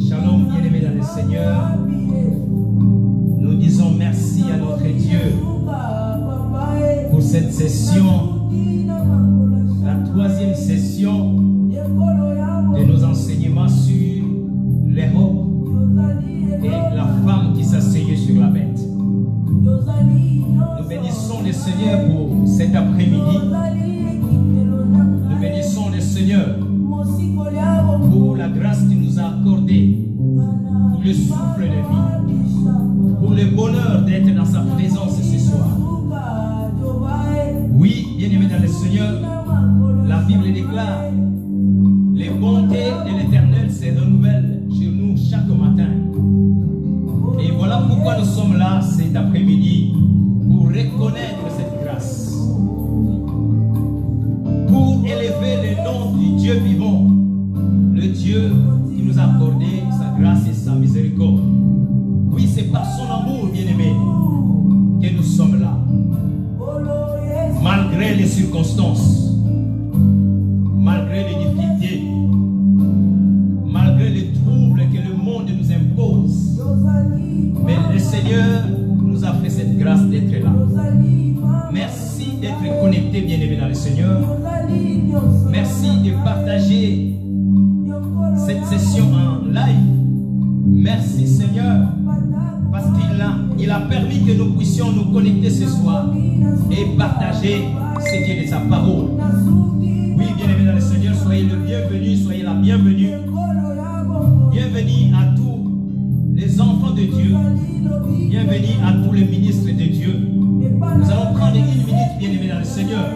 Shalom, bien-aimés dans le Seigneur. Nous disons merci à notre Dieu pour cette session, la troisième session de nos enseignements sur l'Europe et la femme qui s'asseyait sur la bête. Nous bénissons le Seigneur pour cet après-midi. Nous bénissons le Seigneur pour la grâce qu'il nous a accordée, pour le souffle de vie, pour le bonheur d'être dans sa présence ce soir. Oui, bien-aimés dans le Seigneur, la Bible déclare: les bontés de l'Éternel se renouvellent sur nous chaque matin. Et voilà pourquoi nous sommes là cet après-midi, pour reconnaître cette grâce, pour élever le nom du Dieu vivant, le Dieu qui nous a accordé sa grâce et sa miséricorde. Oui, c'est par son amour, bien-aimé, que nous sommes là. Malgré les circonstances, malgré les difficultés, malgré les troubles que le monde nous impose, mais le Seigneur nous a fait cette grâce d'être là. Merci d'être connecté, bien-aimé dans le Seigneur. Merci de partager cette session en live. Merci Seigneur, parce qu'il a permis que nous puissions nous connecter ce soir et partager ce qui est de sa parole. Oui, bien-aimés dans le Seigneur, soyez le bienvenu, soyez la bienvenue. Bienvenue à tous les enfants de Dieu. Bienvenue à tous les ministres de Dieu. Nous allons prendre une minute, bien-aimés dans le Seigneur,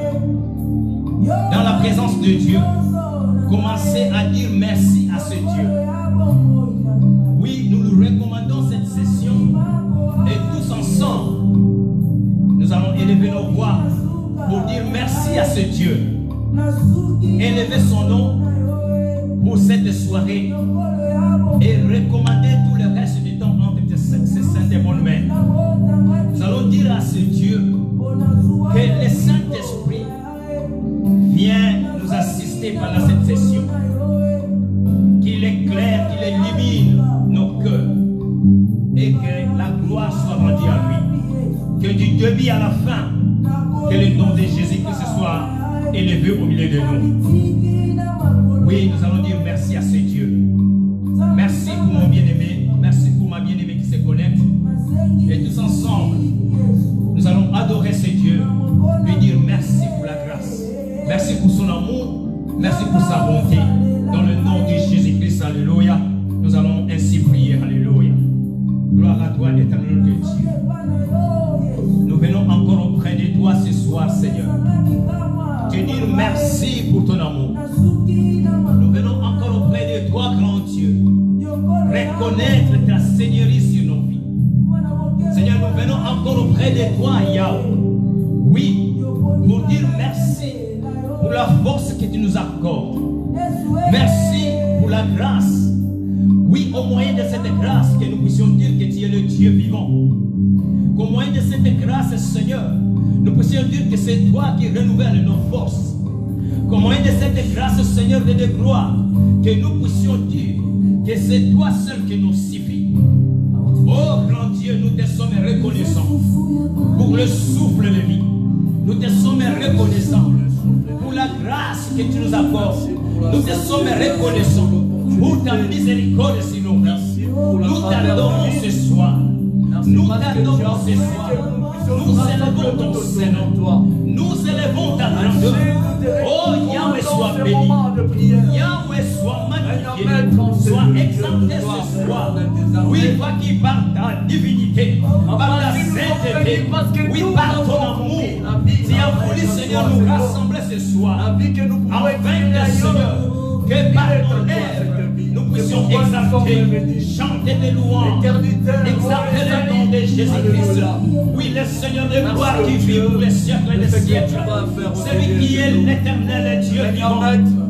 dans la présence de Dieu. Commencez à dire merci à ce Dieu. Oui, nous nous recommandons cette session et tous ensemble, nous allons élever nos voix pour dire merci à ce Dieu. Élever son nom pour cette soirée et recommander tout le reste du temps entre ces saintes et bonnes mains. Nous allons dire à ce Dieu que le Saint-Esprit vient nous assister pendant cette session. Qu'il éclaire, qu'il illumine nos cœurs et que la gloire soit rendue à lui. Que du début à la fin, que le nom de Jésus-Christ soit élevé au milieu de nous. Oui, nous allons dire merci à ce Dieu. Merci pour mon bien-aimé, merci pour ma bien-aimée qui se connecte. Et tous ensemble, nous allons adorer ce Dieu, lui dire merci pour la grâce, merci pour son amour, merci pour sa bonté. Dans le nom de Jésus-Christ, alléluia, nous allons ainsi prier, alléluia. Gloire à toi, éternel de Dieu. Nous venons encore auprès de toi ce soir, Seigneur, te dire merci pour ton amour. Nous venons encore auprès de toi, grand Dieu, reconnaître ta seigneurie sur nos vies. Seigneur, nous venons encore auprès de toi, Yahweh. Oui, pour dire merci pour la force que tu nous accordes. Merci pour la grâce. Oui, au moyen de cette grâce, que nous puissions dire que tu es le Dieu vivant. Qu'au moyen de cette grâce, Seigneur, nous puissions dire que c'est toi qui renouvelles nos forces. Qu'au moyen de cette grâce, Seigneur de gloire, que nous puissions dire que c'est toi seul qui nous suffit. Oh grand Dieu, nous te sommes reconnaissants pour le souffle de vie. Nous te sommes reconnaissants pour la grâce que tu nous accordes. Nous te sommes reconnaissants pour ta miséricorde sur nos vies. Nous t'adorons ce soir. Nous t'adorons ce soir. Nous élevons ton Seigneur. Nous élevons ta grandeur. Oh Yahweh, sois béni. Yahweh, sois magnifié. Sois exalté ce soir. Oui, toi qui par ta divinité, par ta sainteté, oui, par ton amour, tu as voulu, Seigneur, nous rassembler ce soir. Afin que, Seigneur, que par ton œuvre, nous puissions exalter, chanter des louanges, exalter le nom de Jésus-Christ. Oui, le Seigneur de gloire qui vit pour les siècles des siècles. Celui qui est l'éternel Dieu vivant.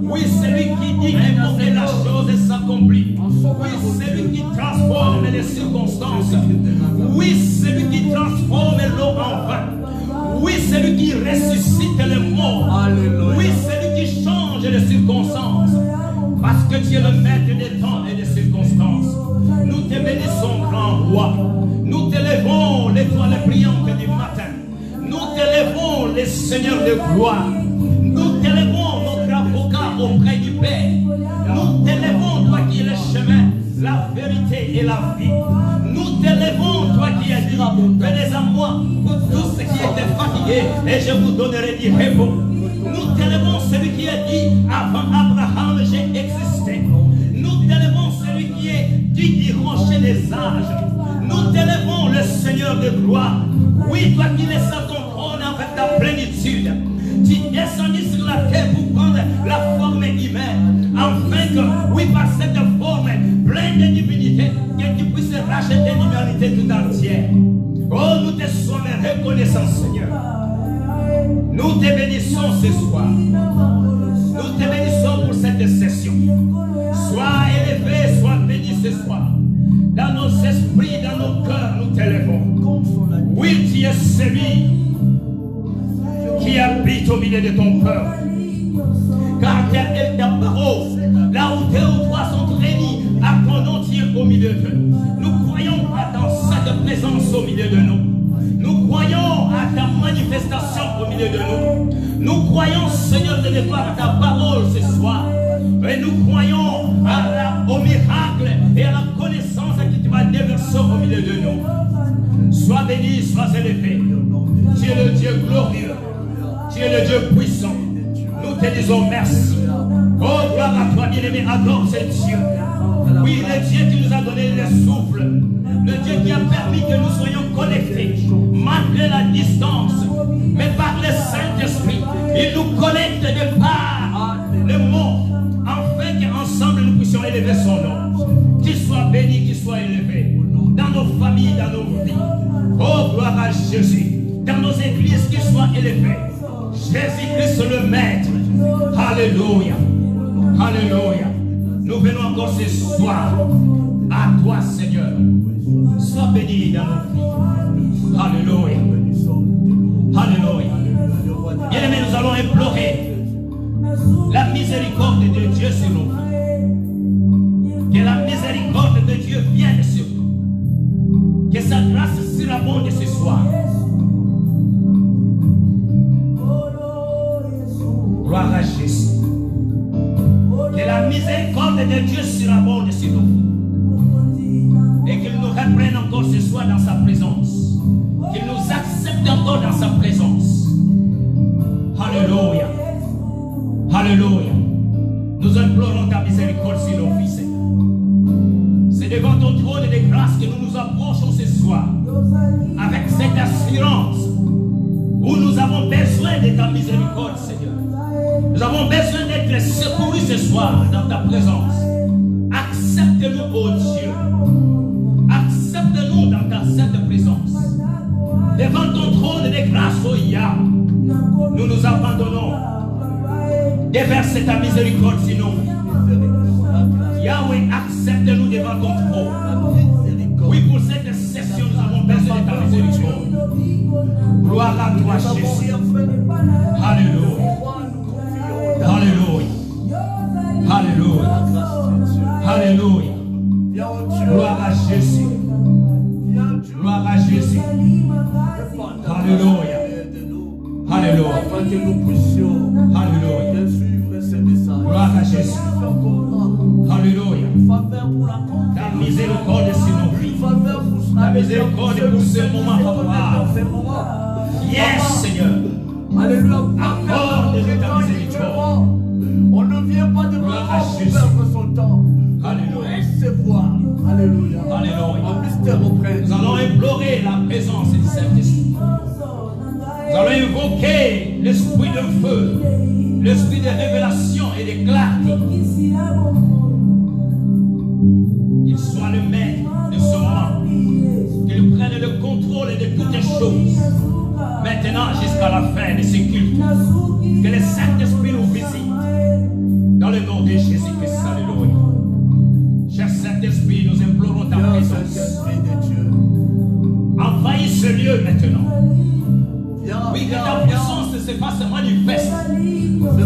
Oui, celui qui dit que la chose s'accomplit. Oui, celui qui transforme les circonstances. Oui, celui qui transforme l'eau en vin. Oui, celui qui ressuscite les morts. Oui, celui qui change les circonstances. Parce que que tu es le maître des temps et des circonstances. Nous te bénissons, grand roi. Nous t'élèvons, l'étoile brillante du matin. Nous t'élèvons, les seigneurs de gloire. Nous t'élèvons, notre avocat auprès du Père. Nous t'élèvons, toi qui es le chemin, la vérité et la vie. Nous t'élèvons, toi qui as dit, venez à moi, vous tous qui étaient fatigués, et je vous donnerai du repos. Nous t'élèvons, celui qui a dit, avant Abraham, j'ai existé. Nous t'élèvons, celui qui est dit, rocher des âges. Nous t'élèvons, le Seigneur de gloire. Oui, toi qui laisses ton trône avec ta plénitude. Tu descendis sur la terre pour prendre la forme humaine, afin que, oui, par cette forme pleine de divinité, que tu puisses racheter l'humanité tout entière. Oh, nous te sommes reconnaissants, Seigneur. Nous te bénissons ce soir. Nous te bénissons pour cette session. Sois élevé, sois béni ce soir. Dans nos esprits, dans nos cœurs, nous t'élevons. Oui, tu es celui qui habite au milieu de ton peuple. Car telle est ta parole. Là où deux ou trois sont réunis, à ton nom tu es au milieu d'eux. Nous croyons dans cette présence au milieu de nous. Nous croyons à ta manifestation au milieu de nous. Nous croyons, Seigneur de gloire, à ta parole ce soir. Et nous croyons au miracle et à la connaissance que tu vas déverser au milieu de nous. Sois béni, sois élevé. Tu es le Dieu glorieux. Tu es le Dieu puissant. Nous te disons merci. Oh, gloire à toi, bien-aimé, adore ce Dieu. Oui, le Dieu qui nous a donné le souffle. Le Dieu qui a permis que nous soyons connectés, malgré la distance. Mais par le Saint-Esprit, il nous connecte de par le mot, afin qu'ensemble nous puissions élever son nom. Qu'il soit béni, qu'il soit élevé. Dans nos familles, dans nos vies. Oh, gloire à Jésus. Dans nos églises, qu'il soit élevé. Jésus-Christ le Maître. Alléluia. Alléluia. Nous venons encore ce soir à toi, Seigneur. Sois béni dans nos vies. Alléluia. Alléluia. Bien-aimés, nous allons implorer la miséricorde de Dieu sur nous. Que la miséricorde de Dieu vienne sur nous. Que sa grâce surabonde ce soir. Gloire à Jésus. Que la miséricorde de Dieu surabonde sur nous. Et qu'il nous reprenne encore ce soir dans sa présence. Qu'il nous accepte encore dans sa présence. Alléluia. Alléluia. Nous implorons ta miséricorde sur nos vies, Seigneur. C'est devant ton trône de grâce que nous nous approchons ce soir. Avec cette assurance où nous avons besoin de ta miséricorde, Seigneur. Nous avons besoin d'être secourus ce soir dans ta présence. Accepte-nous, ô Dieu. Accepte-nous dans ta sainte présence. Devant ton trône de grâce, ô Yahweh, nous nous abandonnons. Déverse ta miséricorde sur nous. Yahweh, accepte-nous devant ton trône. Oui, pour cette session, nous avons besoin de ta miséricorde. Gloire à toi, Jésus. Alléluia. Alléluia. Alléluia. Alléluia. Gloire à Jésus. Gloire à Jésus. Alléluia. Alléluia. Afin que nous puissions Alléluia. suivre ces messages. Gloire à Jésus. Alléluia. Faveur pour la confiance. Ta miséricorde sur nos vies. Faveur pour Ta miséricorde pour ce moment favorable. Yes, Seigneur. Alléluia. Accorde ta miséricorde. On ne vient pas de Gloire à pour Jésus. perdre son temps. Alléluia. Recevoir. Alléluia. Alléluia. Un mystère auprès. Nous allons implorer la présence du Saint-Esprit. Nous allons invoquer l'esprit de feu, l'esprit de révélation et de clarté. Qu'il soit le maître de ce moment. Qu'il prenne le contrôle de toutes les choses. Maintenant jusqu'à la fin de ce culte. Que le Saint-Esprit nous visite. Dans le nom de Jésus-Christ. Alléluia. Cher Saint-Esprit, nous implorons ta présence. Envahis ce lieu maintenant. Oui, que ta puissance se fasse manifeste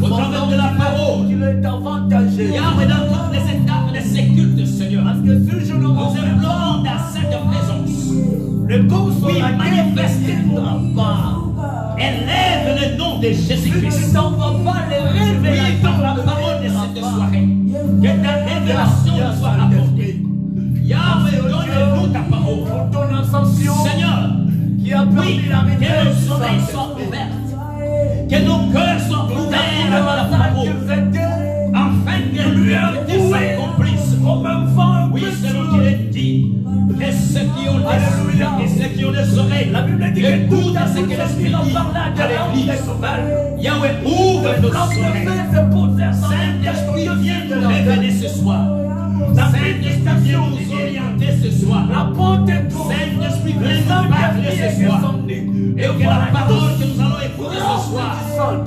au travers de la parole. Il est avantagé. Yahweh, dans toute toutes les étapes de ces cultes, Seigneur. Parce que si je ne Nous rentre implorons ta sainte présence. le cause Oui, manifeste-toi. pas. Élève le nom de Jésus-Christ. Si tu n'envoies pas les révélations Oui, par la parole de cette soirée, que ta révélation nous soit apportée. Yahweh, donne-nous ta parole. Pour ton ascension Seigneur, qui a permis oui, la que révélation nos du oreilles soient Saint-Esprit. ouvertes, que nos cœurs soient ouverts à la parole, afin que l'unité s'accomplisse. Oui, selon qu'il est dit, que ceux qui ont les yeux et ceux qui ont les oreilles, La Bible dit que écoutent tout ce que l'Esprit dit à l'Église. l'église. Yahweh, ouvre nos oreilles. Saint-Esprit, viens nous révéler ce soir. Saint-Esprit, viens nous orienter ce soir. Saint-Esprit, viens nous parler ce soir. Et que la parole que nous allons écouter ce soir soit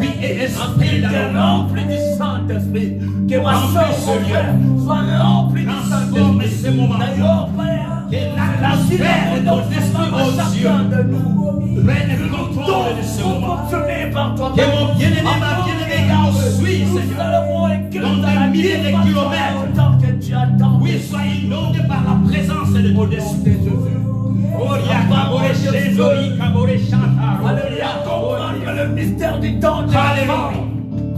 vie et esprit dans nos Rempli du Saint-Esprit. Que ma Remplis soeur, ce mon lieu. frère, soit rempli du Transforme Saint-Esprit. ce moment. D'ailleurs, Père, Que la sphère de ton esprit, oh Dieu, chacun de nous prenne le contrôle de ce moment. fonctionner par toi. Que mon bien-aimé, ma bien-aimée, car on suit, Seigneur, dans des milliers de kilomètres. Oui, sois inondé par la présence de ton esprit. Alléluia, comprendre le mystère du temps de la mort.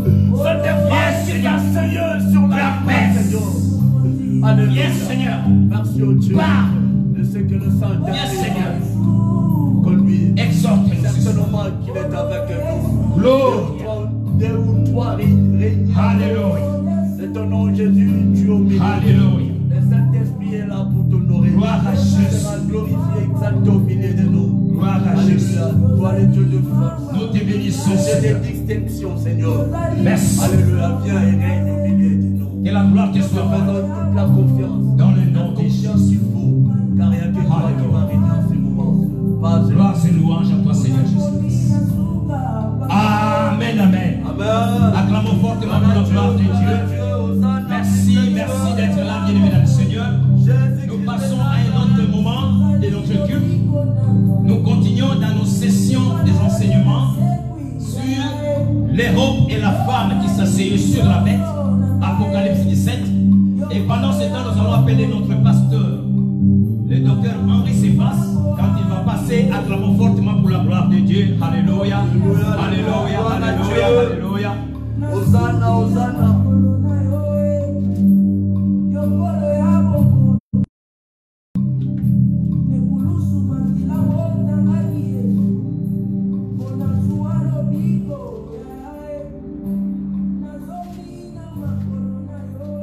Ce débat qui a Seigneur sur la paix, Seigneur. Alléluia, Seigneur. merci au Dieu Parle. de ce que le Saint-Esprit Yes, Seigneur. conduit. Exhorte-nous ce soir. Certainement qu'il est avec nous. Gloire. Deux ou trois réunis. Alléluia. C'est ton nom, Jésus, tu es au milieu. Alléluia. Le Saint-Esprit est là pour t'honorer. Gloire à Il Jésus. sera glorifié, exalté au milieu de nous. Gloire à Jésus. Alléluia. Toi, le Dieu de force. Nous te bénissons, Dieu Seigneur. de distinction, Seigneur. Merci. Alléluia. Viens et règne au milieu de nous. Que la gloire te Je te soit rendue. donne toute la confiance. Dans le nom La de Jésus. confiance il faut. Car il n'y a que toi qui va régner en ce moment. Pas Gloire et louange à toi, Seigneur Jésus-Christ. Amen, amen. Amen. Acclamons fortement pour la gloire de Dieu. Merci, merci d'être là, bien-aimés dans le Seigneur. Nous passons à un autre moment de notre culte. Nous continuons dans nos sessions des enseignements sur l'Europe et la femme qui s'asseyait sur la bête, Apocalypse 17. Et pendant ce temps, nous allons appeler notre pasteur, le docteur Henri Cephas, quand il va passer, acclamons fortement pour la gloire de Dieu. Alléluia, alléluia, alléluia, alléluia. Hosanna, Hosanna.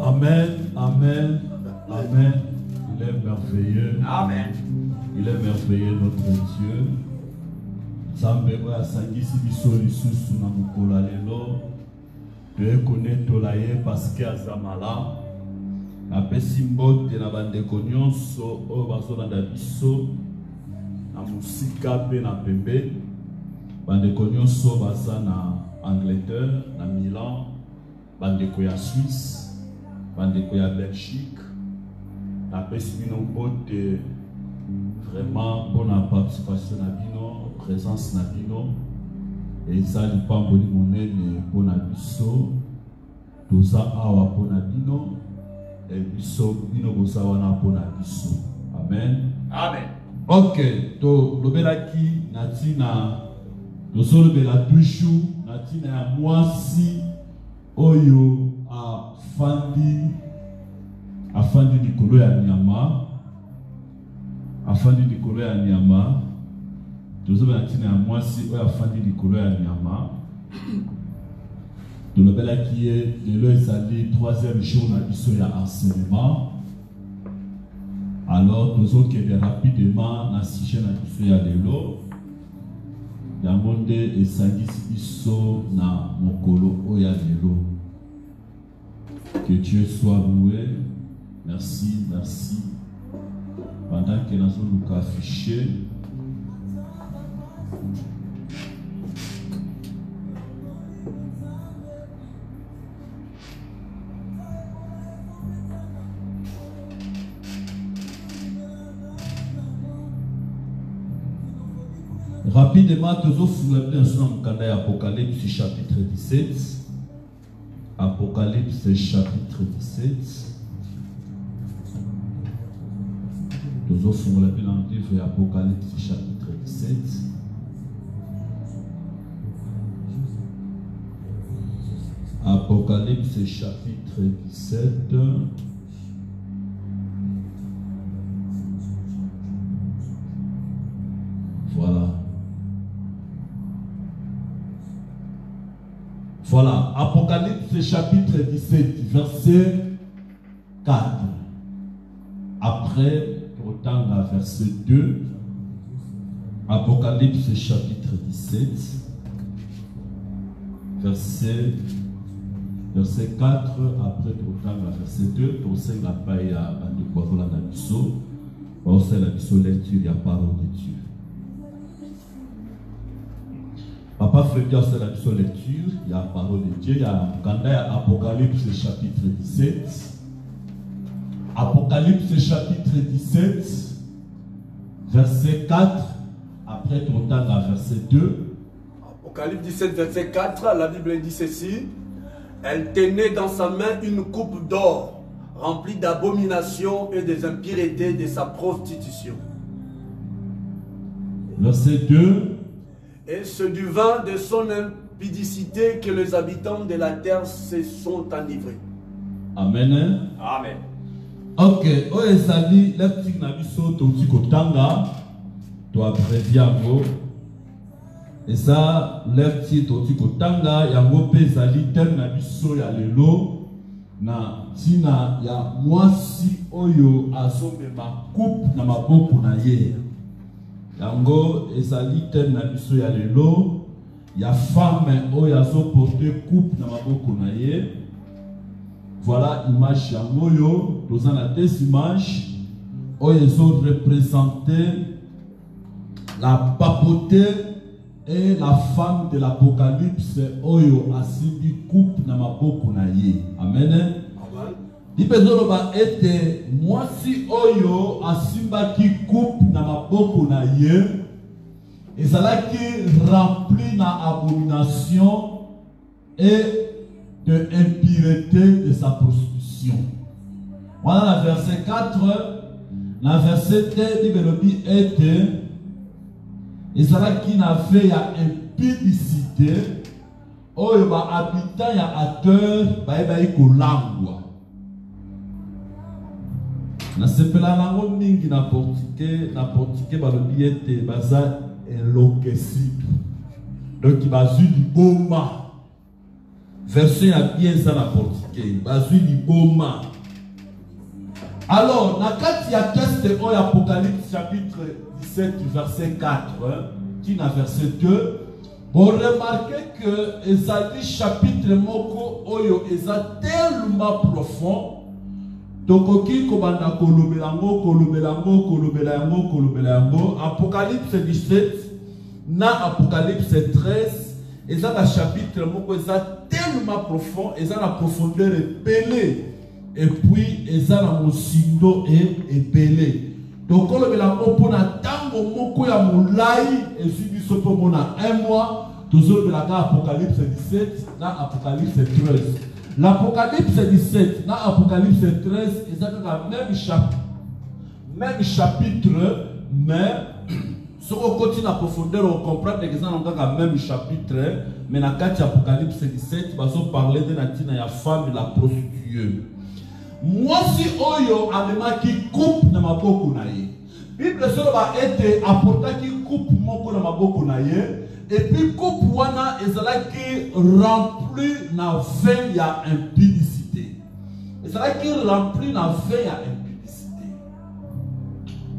Amen, amen, amen. Il est merveilleux. Amen. Il est merveilleux, notre Dieu. Nzambe oyo asangisi biso lisusu na mokolo lelo toyekonetola ye parceke aza malamu. Napesi mbote na bandeko nyonso oyo bazolanda biso na mosika mpe na pembeni. Bandeko nyonso baza na Angleterre, na Milan, bandeko ya Suisse, bandeko ya Belgique. Napesi bino mbote vraiment pour la participation na bino, présence na bino. Et ça lipamboli monene pour na biso. Toza awa pour na bino. Et biso bino boza wana pour na biso. Amen. Amen. Ok, to lobelaki natina tozo lobela toujours natina ya mwasi oyo afandi likolo ya nyama. Afandi likolo ya nyama. Tozo natina ya mwasi oyo afandi likolo ya nyama. Tolobelaki ye lelo ezali 3e jour na biso ya enseignement. Alors, nous allons rapidement dans le sujet de la lelo. Yamonde et Sangis Biso na Mokolo Oya lelo. Que Dieu soit loué. Merci, merci. Pendant que nous allons afficher. Rapidement, nous allons soulever un Apocalypse chapitre 17. Apocalypse chapitre 17. Nous offrons la Bible en livre Apocalypse chapitre 17. Apocalypse chapitre 17. Voilà. Voilà. Apocalypse chapitre 17, verset 4. Après, autant à verset 2. Apocalypse chapitre 17, verset 4. Après, autant à verset 2. Pour ça, il n'a pas eu à nous la mission. Pour ça, la mission lecture, il y a parole de Dieu. Papa Frédéric, c'est la mission lecture, il y a la parole de Dieu, il y a Apocalypse chapitre 17. Apocalypse chapitre 17, verset 4, après ton temps à verset 2. Apocalypse 17, verset 4, la Bible dit ceci. Elle tenait dans sa main une coupe d'or, remplie d'abominations et des impuretés de sa prostitution. Verset 2. Et c'est du vin de son impudicité que les habitants de la terre se sont enivrés. Amen. Amen. Ok, oezali leptik na biso toti kotanga to abrevi yango. Eza leptik toti kotanga yango pe ezali terme na biso ya lelo na tina ya mwasi oyo azomema coupe na maboko na ye. Yango ezali terme na biso ya lelo ya femme oyo azoporte coupe na maboko na ye. Voilà image yango yo, dans la deux images, où ils ont représenté la papauté et la femme de l'Apocalypse, oyo asimbi coupe na maboko na ye. Amen. Dipezolo ba ete mwasi oyo asimba ki coupe na maboko na ye, ezalaki rempli na abomination et de impureté de sa prostitution. Voilà le verset 4. Le verset 2, il était et ça qui n'a fait ya impudicité. Oyo ba habitant ya acteur ba eba iko langwa. Na sepela lango mingi na portique ba lobi ete baza enloquecido. Donc il va sur du boma. Verset à bien ça la portique. Bazui liboma. Alors, na kati ya texte oyo Apocalypse chapitre 17 verset 4, qui na verset 2, on remarque que ezali chapitre moko oyo eza tellement profond. Tokoki kobanda kolobelango, Apocalypse 17 na Apocalypse 13. Et ça, le chapitre, est tellement profond, et ça, la profondeur est pelée. Et puis, et ça, la mosindo est pelée. Donc, on le pour la tango, moko ya moulai, et si nous sommes pour un mois, toujours de la Apocalypse 17, na Apocalypse 13. L'Apocalypse 17, na Apocalypse 13, et ça, la même chapitre, mais. Si on continue à profondeur, on comprend que c'est le même chapitre, mais dans l'Apocalypse 17, on va parler de la femme de la prostituée. Moi, si Oyo a qui coupe dans ma boco naïe, Bible va être apporté qui coupe mon dans ma boco naïe, et puis coupe wana est qui remplit na veille à impudicité. Et c'est là qui remplit na veille à impudicité.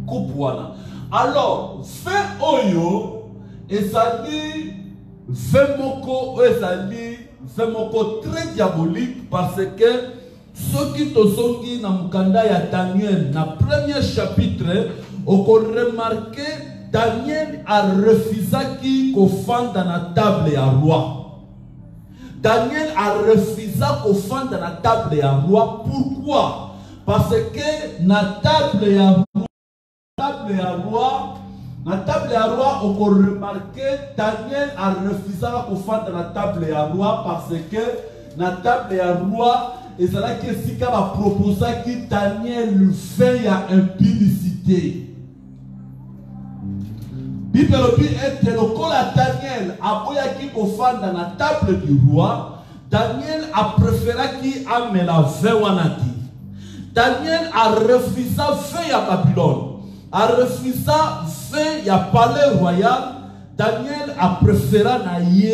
Coupe wana. Alors, fait oyo, ezali fait moko très diabolique parce que ceux qui tosongi na mukanda ya Daniel, na premier chapitre, on remarqué Daniel a refusé qui kofanda na table ya roi. Daniel a refusé kofanda na table ya roi. Pourquoi? Parce que na table ya roi, la table à roi, on peut remarquer Daniel a refusé de faire la table à roi parce que na table ya roi et ça là que sika va proposer qui Daniel fait ya impudicité. Bible était le col à Daniel aboya qui kofanda na table du roi. Daniel a préféré qui amène la vewanati. Daniel a refusé fait à Babylone, a refusé fait à palais royal. Daniel a préféré naïe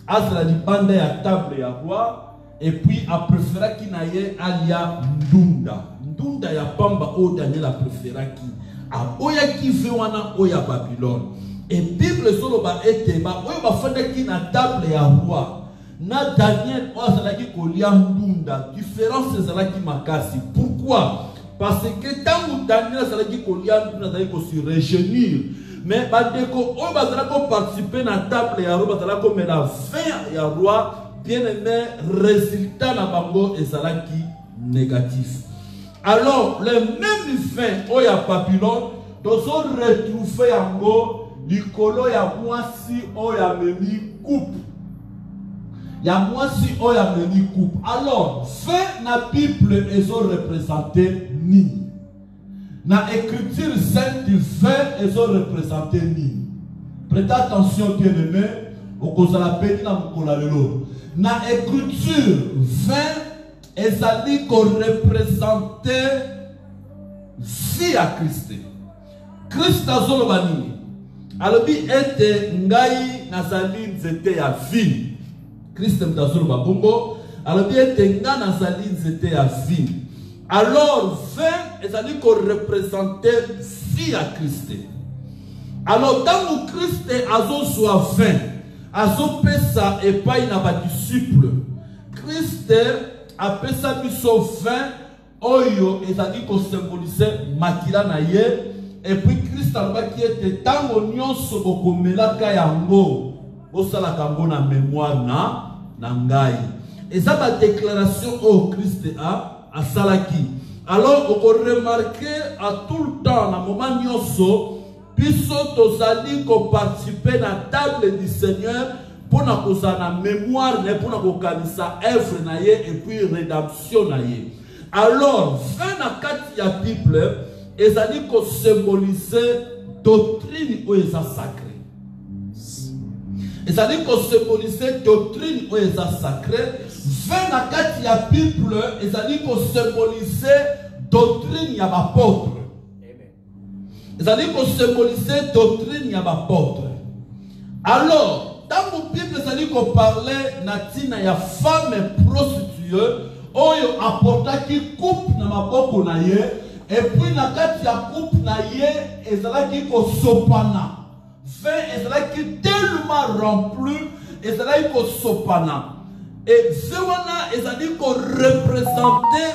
à la bande à table ya roi et puis a préféré qui naïe alia ndunda. Ndunda ya pamba o Daniel a préféré qui a oya qui fait wana oya Babylone. Et Bible solo ba ete ba oya ba fanda qui na table ya roi. Na Daniel ozalaki kolia ndunda différence ezalaki makasi. Pourquoi? Parce que tant que Daniel ozalaki kolia ndunda azalaki ko se réjouir, mais bandeko oyo bazalaki participer na table ya roi bazalaki komela vin ya roi, bien aimé, résultat na bango ezalaki négatif. Alors le même vin oya Babylone dozo retrouver yango likolo ya mwasi oya memi coupe. Il y a moi si on y a mené coupe. Alors, fin na Bible ils ont représenté ni. Na écriture sainte du fin ils ont représenté ni. Prêtez attention bien aimé. Au cause de la peine na mukola lelo. Na écriture fin ils allaient qu'on représentait vie à Christ. Christ a zolo bani. Alors bi était ngai nazali nzete ya vie. Christ mtazulu babumbo alors bien tenga na zali nzete ya vie. Alors vin ezali ko représenter vie à Christ. Alors dans le Christ azo soit vin azo pesa epai na ba disciple. Christ a pesa biso vin oyo ezali ko symboliser makila na ye et puis Christ alobaki ete tango nyonso bokomelaka yango osala kango na mémoire na ngai. Et ça ma déclaration au Christ a salaki. Alors on peut remarquer à tout le temps na moment nyonso biso tozali ko participer na table du Seigneur pour na koza na mémoire ne pour na kokanisa œuvre na ye et puis rédemption na ye. Alors fin na kati ya Bible ezali ko symboliser doctrine ou eza sacré. Et ça dit qu'on symbolise doctrine ou est sacrée. Fin la carte de la Bible, et ça dit qu'on symbolise doctrine y a apôtre. Et ça dit qu'on symbolise doctrine y a apôtre. Alors, dans la Bible, ça dit qu'on parlait natina y a femme prostituée, oyo apporta qui coupe na maboko na ye, et puis la carte de la coupe na ye, et ça dit qu'on sopana. Vin est qui tellement rempli et c'est là qu'il sopana et zewana est qu'on représentait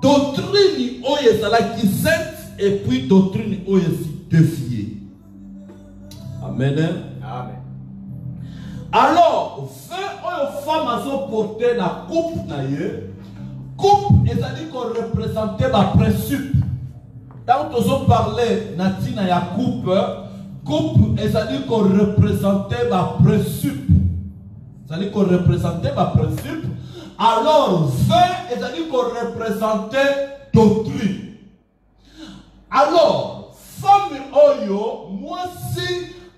doctrine où est là qui sainte et puis doctrine où est défiée. Amen. Amen. Alors vin où femme a porté la coupe naie coupe est qu'on représentait ma principe. Quand on parlait natina ya coupe coupe, c'est-à-dire qu'on représentait ma principe. C'est-à-dire qu'on représentait ma principe. Alors, vin, c'est-à-dire qu'on représentait doctrine. Alors, femme oyo, moi si,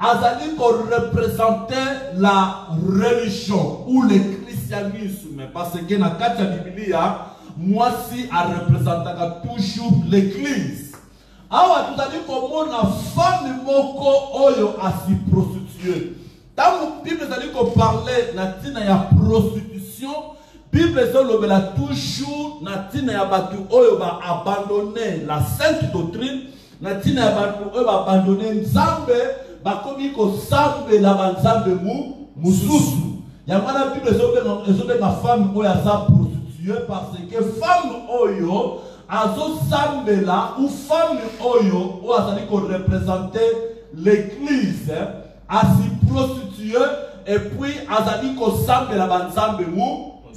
c'est-à-dire qu'on représentait la religion ou le christianisme. Parce que dans la Bible, moi si, elle représentait toujours l'église. Awa tout à dit comment la femme moko oyo a si prostituée. Dans la Bible, ça dit qu'on parlait natina ya prostitution. Bible ça lobela toujours natina ya batu oyo ba abandonner la sainte doctrine. Natina ya batu oyo ba abandonner nzambe ba komi ko sambe la banzambe mususu. Ya mwana Bible ça ma femme oyo a sa prostituée parce que femme oyo azo sambela ou femme oyo ou azali ko représenter l'église a si prostituée et puis azali ko sambela banzambe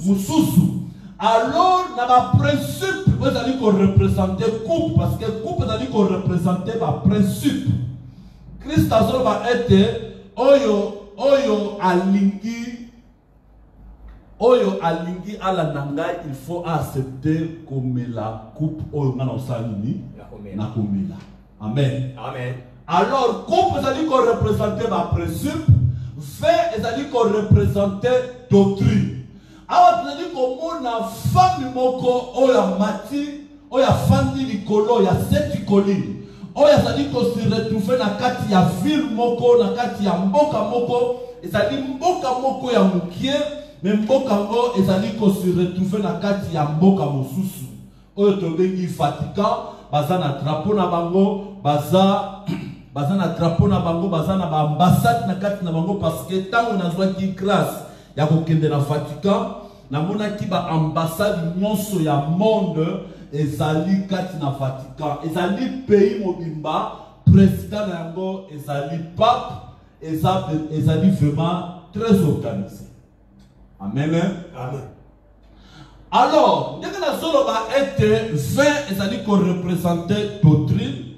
mususu. Alors na ba principe vous allez ko représenter coupe parce que coupe azali ko représenter ba principe. Christ azolo ba ete oyo alingi Oyo alingi ala nangai, il faut accepter comme la coupe oyo ngana osalini na komela. Amen. Amen. Alors, coupe ça dit qu'on représentait ma principe, fait ça dit qu'on représentait doctrine. Alors, ça dit qu'on a femme moko oya mati, oya fandi likolo, ya seti colline. Oya ça dit qu'on se retrouvait na kati ya ville moko, na kati ya mboka moko, et ça dit mboka moko ya mukie. Mais mboka ngo ezali ko se retrouver na kati ya mboka mosusu oyo tobengi Vatican baza na drapeau na bango baza na drapeau na bango baza na ba ambassade na kati na bango parce que tango nazwaki grâce ya kokende na Vatican namonaki ba ambassade nyonso ya monde ezali kati na Vatican ezali pays mobimba président na yango ezali pape ezali vraiment très organisé. Amen. Amen. Alors, dès que la solo va être 20, c'est-à-dire qu'on représentait doctrine.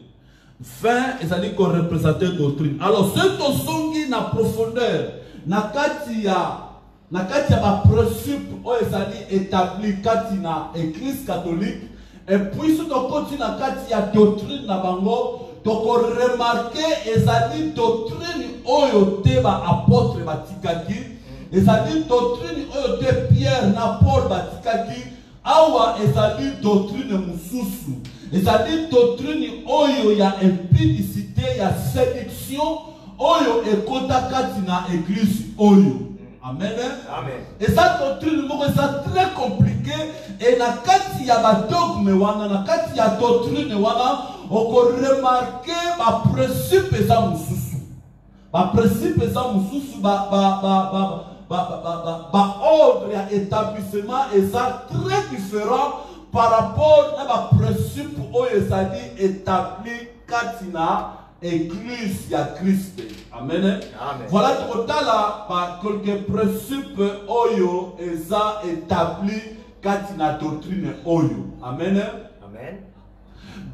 20, c'est-à-dire qu'on représentait doctrine. Alors, ce que songi na profondeur, na katia ba principe o ezali établi kati na église catholique. Et puis, ce qu'on continue na katia doctrine na bango, donc on remarque ezali doctrine oyo te ba apôtre batikaki. Et ça dit doctrine de Pierre, na Paul batikaki, awa et ça dit doctrine mususu. Et ça dit doctrine oyo ya impudicité, ya séduction, oyo et kontakati na église oyo. Amen. Amen. Et ça doctrine c'est très compliqué. Et na kati ya ba dogme wana, na kati ya doctrine wana, on peut remarquer ba principe eza mususu. Ba principe eza mususu ordre et établissement est ça très différent par rapport à la principe où il s'agit établi katina église ya Christ. Amen. Amen. Voilà quelques principes oyo eza établi katina doctrine oyo. Amen. Amen.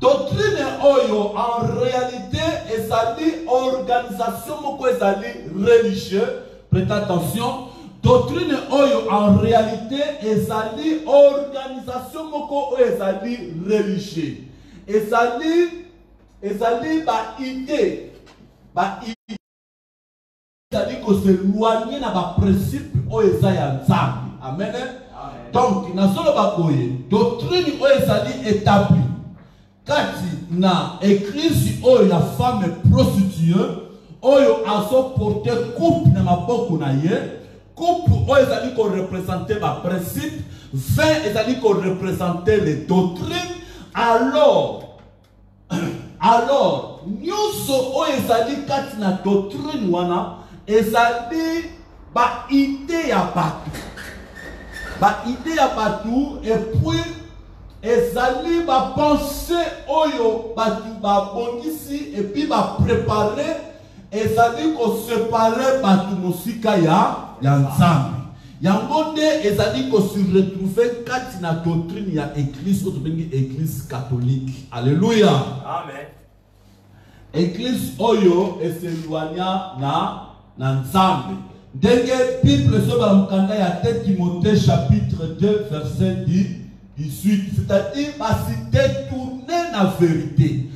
Doctrine oyo en réalité est une organisation moko ezali religieux. Prêtez attention. Doctrine oyo en réalité ezali organisation moko ezali religieux. Ezali ba idée ezali ko se éloigner na ba principe oyo eza ya Nzambe. Amen. Donc na solo ba koye doctrine oyo ezali établi kati na église oyo ya femme prostituée oyo aso porter coupe na maboko na ye. Coupe oyo ezali ko représenter ba principe, 20 ezali ko représenter les doctrines. Alors nyonso oyo ezali kati na doctrine wana ezali ba idée ya batu et puis ezali ba pensée oyo batu ba bongisi et puis ba préparer ezali ko séparer batu mosika ya Nzambe. Yango nde ezali ko se retrouver kati na doctrine ya église oyo bengi église catholique. Alléluia. Amen. Église oyo eseluanya na Nzambe. Ndenge Bible soba mukanda ya 2 Timothée chapitre 2 verset 18, c'est-à-dire basi détourner la vérité.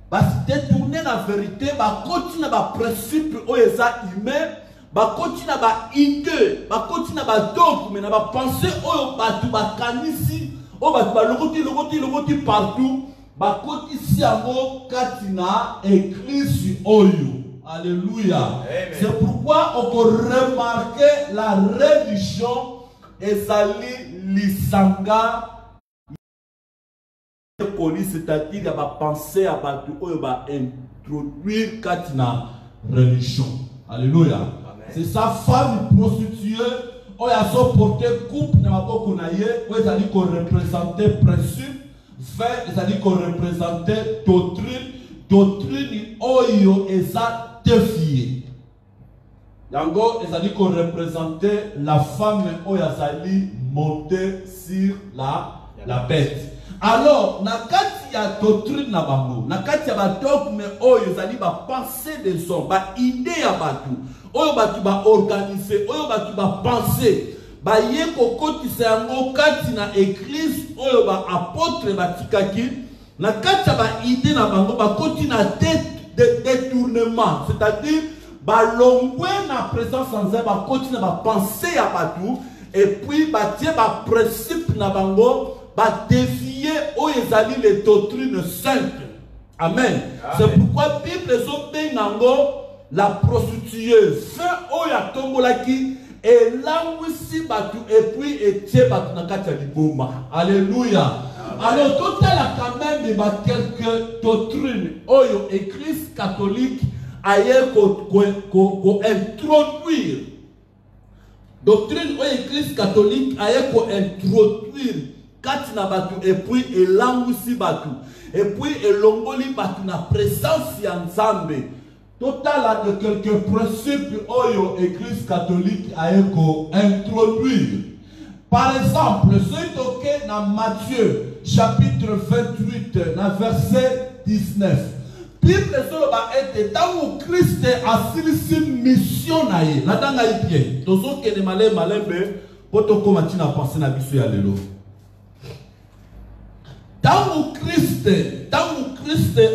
Basi détourner la vérité, ba continue ba principe oyo eza humain. Ba continue ba idée, ba continue ba dogme, na ba pensée oyo batu ba kanisi, oyo batu ba logoti partout, ba kotisi yango katina église oyo. Alléluia. C'est pourquoi on peut remarquer la religion ezali lisanga c'est-à-dire il y a ba pensée à batu oyo ba introduire katina religion. Alléluia. C'est sa femme prostituée, on a so porté coupe na maboko na ye, où ils allaient représenter principe, fait ils allaient représenter doctrine oyo eza défiée. Yango ils allaient représenter la femme oyo azali monter sur la bête. Alors, na kati ya doctrine na bango, na kati ya ba dogme oyo zali ba pensée des hommes, ba idée ya batu, oyo batu ba organiser, oyo batu ba penser, baye kokotisa yango kati na église oyo ba apôtre batikaki na kati ba idée na bango bakoti na détournement, c'est-à-dire balongwe na présence en Nzambe bakoti na ba pensée ya batu et puis batie ba principe na bango ba dévier oyo ezali les doctrines saintes. Amen. C'est pourquoi la Bible est la prostituée. Fin oya tombolaki et langwisi batu et puis etie batu na kati ya liboma. Alléluia. Alors total a quand même quelques doctrines oyo église catholique aye ko introduire. Doctrine oyo église catholique aye ko introduire kati na batu et puis elangwisi batu. Et puis, elongoli batu na présence ya Nzambe. Total de quelques principes oyo église catholique a introduire. Par exemple, ce toqué dans Matthieu chapitre 28, dans verset 19. Bible solo ba ete tangu Christ asilisi mission na ye. La danga bien. Tozo ke ne malembe poto koma tina penser na biso ya lelo. Tangu Christ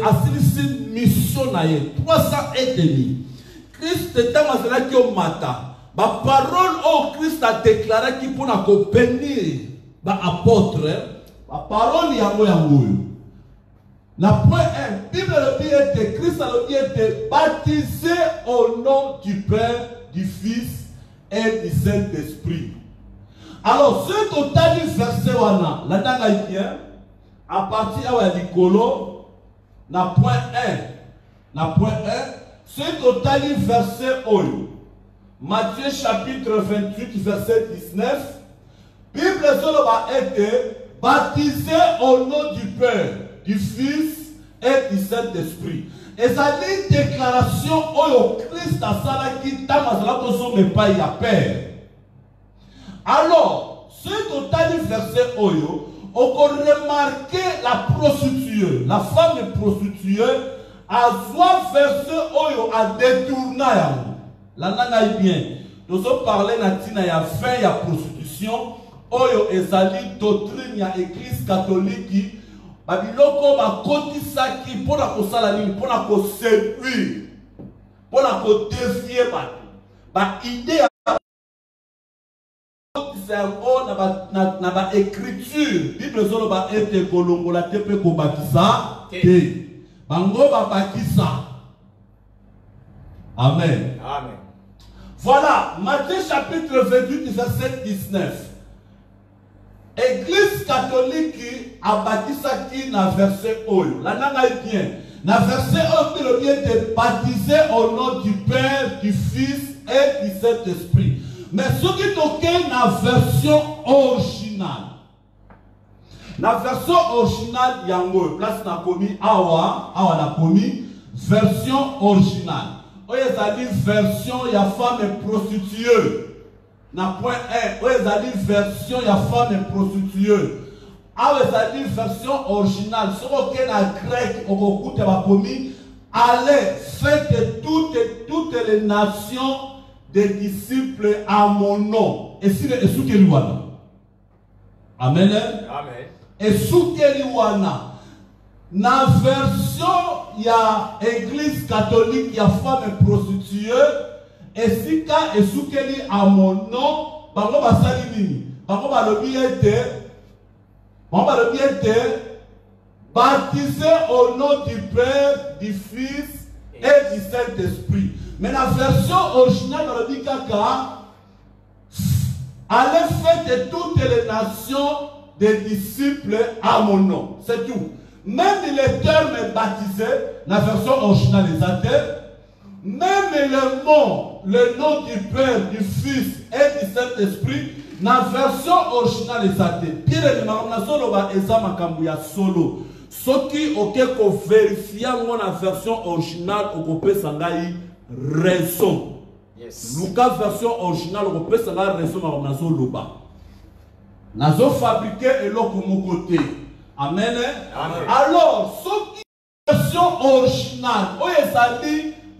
asilisi mission na ye 300 et demi. Christ tangu azalaki o mata ba parole au Christ a déclaré qui pour na ko bénir ba apôtre ba parole yango na point 1 Bible le dit était Christ a dit était baptisé au nom du Père, du Fils et du Saint-Esprit. Alors ce total du verset wana la danga bien à partir de l'icolo, na point 1, c'est total verset 1. Matthieu chapitre 28, verset 19. Bible solo été baptisé au nom du Père, du Fils et du Saint-Esprit. Et ça dit déclaration au Christ a salaki tamazala tozo me pa ya Père. Alors, ce total verset 1. On peut remarquer la prostituée, la femme prostituée, a soit versé oyo a détourné. La nana est bien. Nous avons parlé na tina ya fin ya prostitution, oyo ezali doctrine ya église catholique, babiloko ba kotisaki pona ko sala nini, pona ko séduire, pona ko défier ba idée na ba écriture Bible solo ba ete kolongola te pe ko bakisa te bango ba bakisa. Amen. Amen. Voilà, Matthieu chapitre 28 verset 19. Église catholique a bakisa qui na verset oyo. La nanga est bien. Na verset oyo le bien de baptisé au nom du Père, du Fils et du Saint-Esprit. Mais ce qui est dans la version originale. La version originale, il y a une place na komi awa na komi version originale. Oye zali version ya femme prostituée. Na point 1, oye zali version ya femme prostituée. Awa zali version originale. Ce qui est na grec, okokuta ba komi allez faites toutes les nations des disciples à mon nom. Et si le Esukeliwana. Amen. Amen. Esukeliwana. Na version ya église catholique ya femme prostituée. Esika Esukeli à mon nom. Bango basali nini. Bango balobi ete baptisé au nom du Père, du Fils et du Saint-Esprit. Mais la version originale dans le dit kaka, allez faire de toutes les nations des disciples à mon nom. C'est tout. Même les termes baptisés, la version originale des athées, même le nom du Père, du Fils et du Saint-Esprit, la version originale des athées. Pire de ma solo ba ezama kambuya solo. Ce qui ok ko vérifier la version originale au peut sangai raison. Yes. Lucas version originale au peut sangai raison ma nazo loba. Nazo fabriquer et l'autre mon côté. Amen. Amen. Alors, ce qui version originale, où est-ce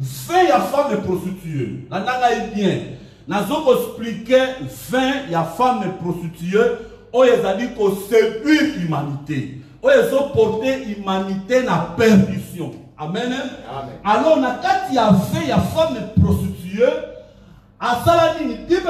fait la femme prostituée. La nana est bien. Nazo expliquer 20 ya femmes prostituées où ils ont dit qu'on séduire l'humanité. Où ils ont porté l'humanité na perdition. Amen. Amen. Alors, na kati ya 20 ya femmes prostituées, à Salanini, dit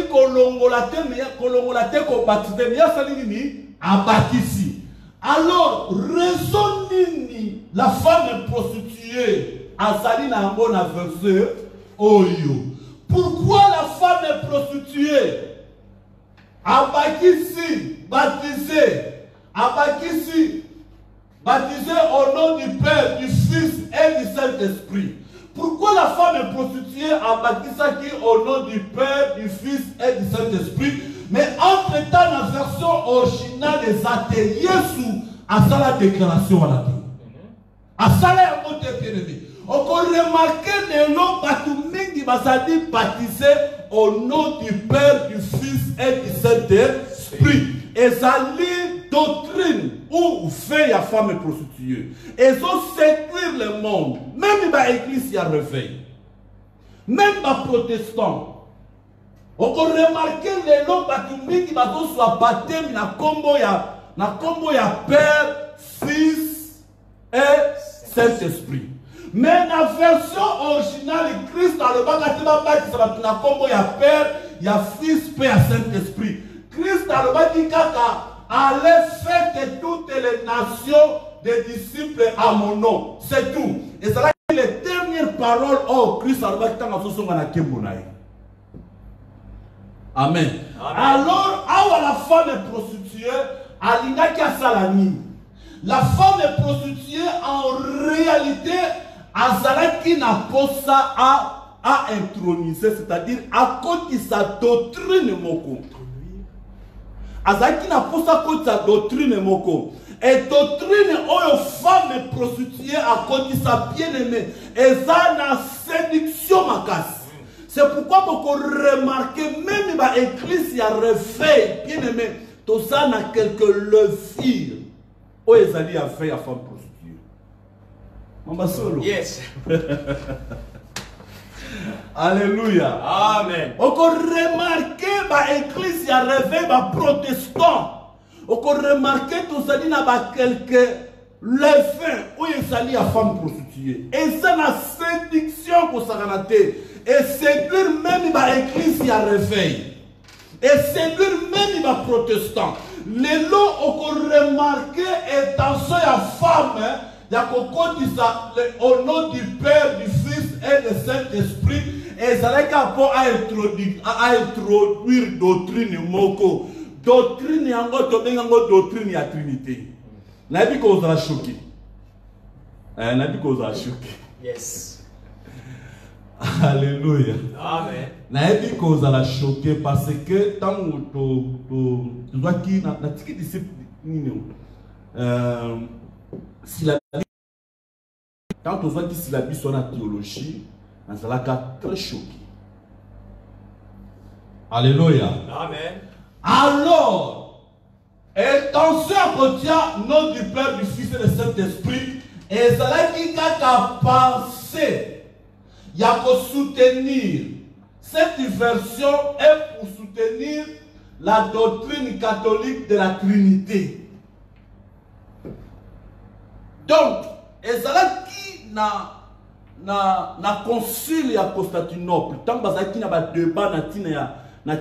kolongolate ko baptisé, mais Salanini a baptisé. Alors, raison nini la femme prostituée a sali na bon verset oyo. Pourquoi la femme est prostituée a baptisé au nom du Père, du Fils et du Saint-Esprit? Pourquoi la femme est prostituée a baptisé au nom du Père, du Fils et du Saint-Esprit? Mais entre-temps, dans la version originale des athées, Jésus a fait la déclaration à la vie. A fait la bien-aimé. On peut remarquer les noms qui sont baptisés au nom du Père, du Fils et du Saint-Esprit. Et ça lit doctrine où fait la femme prostituée. Et ils ont séduit le monde. Même l'église y a réveil. Même les protestants. On peut remarquer les noms qui sont baptisés na combo ya Père, Fils et Saint-Esprit. Mais la version originale, Christ a le baptême qui na combo ya Père, ya Fils, Père et Saint-Esprit. Christ a le baptême allez faire de toutes les nations des disciples à mon nom. C'est tout. Et c'est là que les dernières paroles, oh, Christ a le baptême na kembonaï. Amen. Alors, la femme est prostituée, la femme est prostituée en réalité, Azalaki n'a pas ça à introniser, c'est-à-dire à cause de sa doctrine moko. Azalaki n'a pas ça à cause de sa doctrine moko. Et doctrine aux femmes prostituées à cause de sa bien-aimée. Et ça n'a séduction ma casse. C'est pourquoi vous remarquez, même dans l'église, il y a refait, bien aimé, tout ça n'a quelques leviers. Où ils allaient à faire la femme prostituée. Maman solo. Yes. Alléluia. Amen. On peut remarquer dans l'église, il y a refait, les protestants. On peut remarquer tout ça, il y a quelques leviers où ils allaient à femme prostituée. Et ça n'a séduction pour ça. Et séduire même l'église qui a réveil. Et séduire même les protestants. Les lots ont remarqué et dans ce femme, il y a au nom du Père, du Fils et du Saint-Esprit. Et ça a introduire doctrine moko. Doctrine doctrine ya Trinité. N'a dit qu'on a choqué. N'a dit qu'on a choqué. Yes. Alléluia. Amen. Na dit qu'on a choqué parce que tant tu dois qui na tiki discipline si la quand on voit que si la Bible soit la théologie, on sera très choqué. Alléluia. Amen. Alors, intention contient nom du Père, du Fils et du Saint-Esprit, et cela qui a pensé. Il y a pour soutenir. Cette version est pour soutenir la doctrine catholique de la Trinité. Donc, et cela qui na concile à Constantinople, tant que na débat na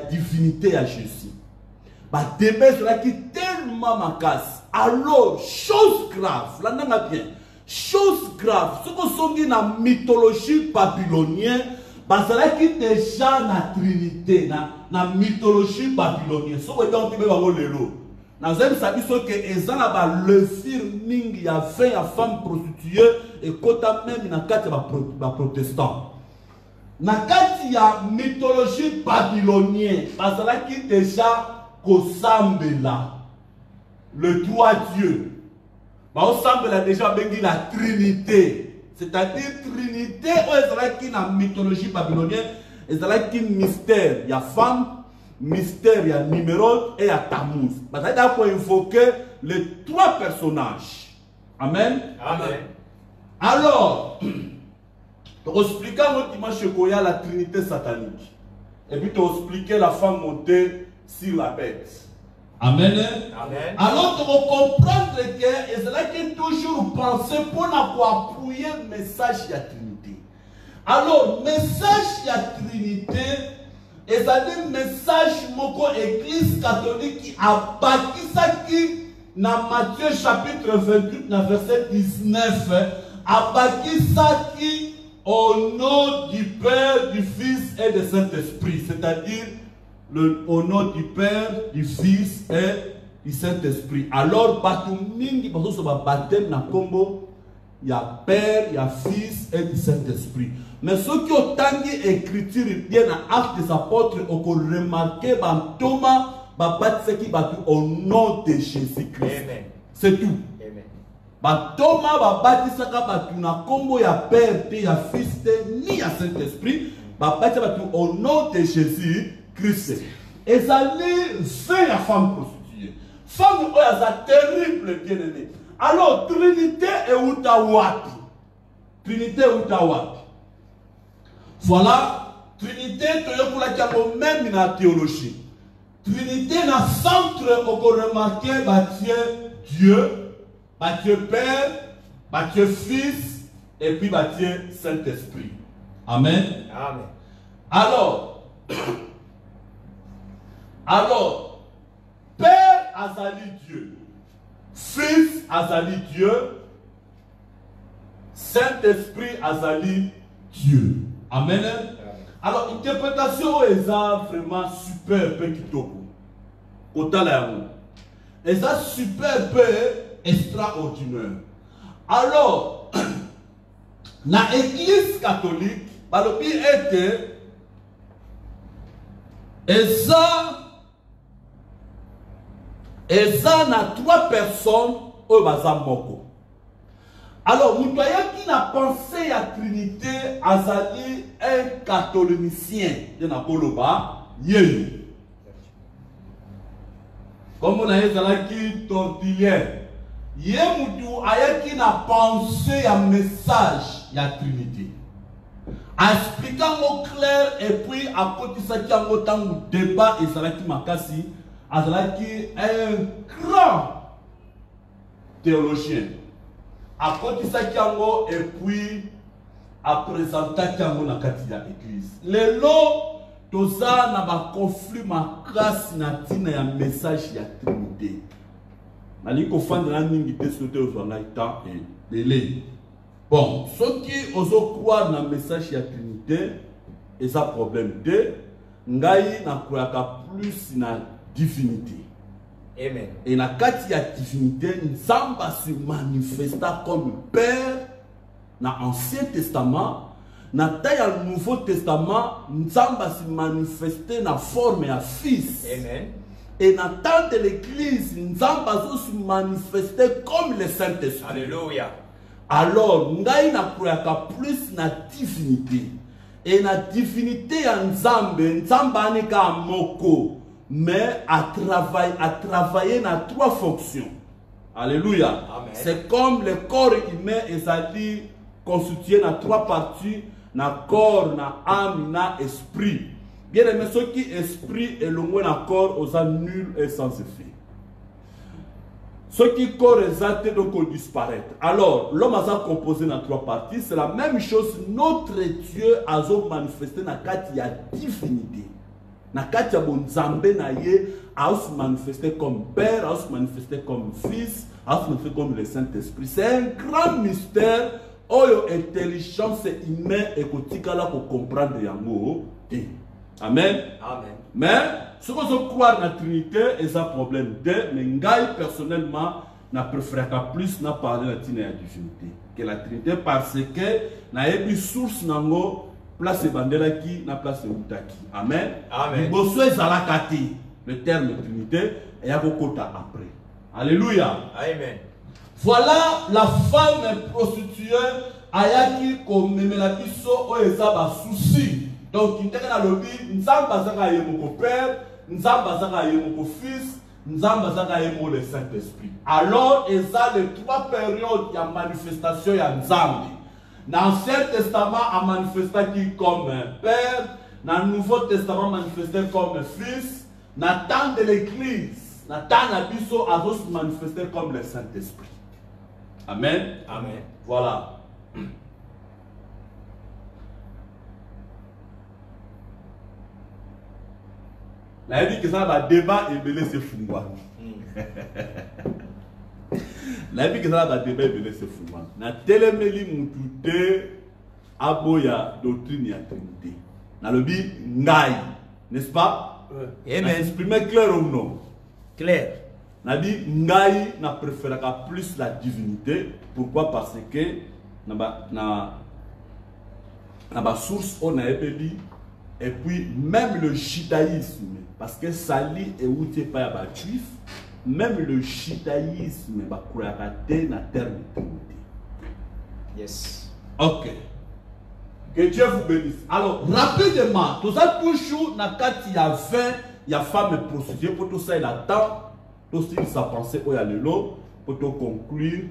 divinité à Jésus. Ba débat cela qui tellement macasse. Alors, chose grave, là n'a bien. Chose grave, ce que sont dit dans la mythologie babylonienne, c'est qui déjà la Trinité, dans la mythologie babylonienne. Ce que vous avez dit, dans un sabi que les gens le fir ning ya fait ya femme prostituée et kota même na kati ba protestant. Na kati ya mythologie babylonienne, c'est qui déjà kosambela le trois dieux. On semble déjà bengi la Trinité. C'est-à-dire Trinité, qui est dans la mythologie babylonienne, et qui est mystère. Il y a femme, mystère, il y a Nimrod et il y a Tammuz. C'est-à-dire qu'il faut invoquer les trois personnages. Amen. Amen. Alors, expliquons notre dimanche qu'il y a la Trinité satanique. Et puis tu as expliqué la femme montée sur la bête. Amen. Amen. Alors tu vas comprendre que c'est là que toujours penser pour appuyer le message de la Trinité. Alors, message de la Trinité, c'est un message de l'église catholique qui a bâti ça qui, dans Matthieu chapitre 28, verset 19, a bâti ça qui, au nom du Père, du Fils et du Saint-Esprit. C'est-à-dire, au nom du Père, du Fils et du Saint-Esprit. Alors, partout mingi parce que sur le baptême na combo, il y a Père, il y a Fils et du Saint-Esprit. Mais ceux qui ont tangi écriture bien dans Actes des Apôtres, ont remarqué que Thomas va battre qui va au nom de Jésus-Christ. C'est tout. Thomas va battre ça qui na combo il y a Père, il y a Fils ni il y a Saint-Esprit. Va battre au nom de Jésus-Christ. Et ça c'est la femme prostituée. Femme terrible bien-aimée. Alors, Trinité et Utawapi. Trinité et Utawapi. Voilà, Trinité, tu as même dans la théologie. Trinité, dans le centre, on peut remarquer Dieu Père, Dieu Fils, et puis Dieu Saint-Esprit. Amen. Amen. Alors, Père azali Dieu, Fils azali Dieu, Saint-Esprit azali Dieu. Amen. Alors, interprétation est vraiment super peu kitoko. Kota la yamu. Et ça super peu extraordinaire. Alors, dans l'église catholique, balobi était et ça na 3 personnes au bazamboko. Alors, Moutaya qui n'a pensé à Trinité, Azali, un catholicien de Napoloba, Yéyu. Comme on a dit, qui tortillait. Yémoutou, qui n'a pensé à un message de la Trinité. En expliquant au clair, et puis à côté de ça, qui a autant de débat, et ça qui m'a cassé, Azali, un grand théologien. À côté de ça, et puis à présenter dans l'église. Les lots, tout ça n'a pas conflit, ma classe n'a pas un message de la Trinité. Je vais faire de la Trinité sur le temps et belé. Bon, ceux qui osent croire dans le message de la Trinité, et ça problème de, ngai n'a croit plus dans la divinité. Amen. Et dans la divinité, Nzamba se manifesta comme Père dans l'Ancien Testament. Dans le Nouveau Testament, Nzamba se manifestait dans la forme de Fils. Amen. Et dans le temps de l'Église, Nzamba se manifestait comme le Saint-Esprit. Alléluia. Alors, ngai na croyaka plus na divinité. Et na divinité Nzamba n'est qu'à moko. Mais à travailler dans 3 fonctions. Alléluia. C'est comme le corps humain est constitué dans 3 parties, dans corps, dans âme, dans esprit. Bien aimé, ce qui est esprit et le moins dans corps, aux nul et sans effet. Ce qui corps est donc disparaître. Alors, l'homme a composé dans 3 parties. C'est la même chose. Notre Dieu a manifesté dans la divinité. Nakati ya bonzambe na ye a se manifester comme Père, a se manifester comme Fils, a se manifester comme le Saint-Esprit. C'est un grand mystère. Oyo intelligence humaine et kotikala pour comprendre yango. Amen. Amen. Mais ce qu'on se croit dans la Trinité, c'est un problème de, mais ngai personnellement n'a préféré plus n'a parlé de la divinité que la Trinité parce que na yebi source nango. Place bandera qui na place utaki. Amen. Amen. Le terme de Trinité et à Kokota après. Alléluia. Amen. Voilà la femme prostituée ayaki comme la biso o ezaba souci. Donc il était dans le but nzamba zaka yemoko Père, nzamba zaka yemoko Fils, nzamba zaka yemoko le Saint-Esprit. Alors eza les 3 périodes de manifestation ya nzambi. Dans l'Ancien Testament, a manifesté qui comme Père, dans le Nouveau Testament manifesté comme fils, Nathan de l'église, Nathan Abisso a se manifesté comme le Saint-Esprit. Amen. Amen. Voilà. La dit que ça va débat et belé se fungwa. La dit que ça va débat et belé se fungwa. Na telemeli mutute aboya doctrine ya Trinité. Na le bi ngai, n'est-ce pas? Amen. Exprimer clair ou non? Clair. Na dit ngai na préférera plus la divinité. Pourquoi? Parce que na source on a épédi. Et puis, même le judaïsme, parce que Sali et Outé pas ya juif, même le judaïsme va croire na terme de Trinité. Yes. Ok. Que Dieu vous bénisse. Alors, rapidement, tout ça toujours, na kati ya 20, il y a femme prostituée, pour tout ça il attend, tout ça sa pensée, il y a le lot, pour tout conclure,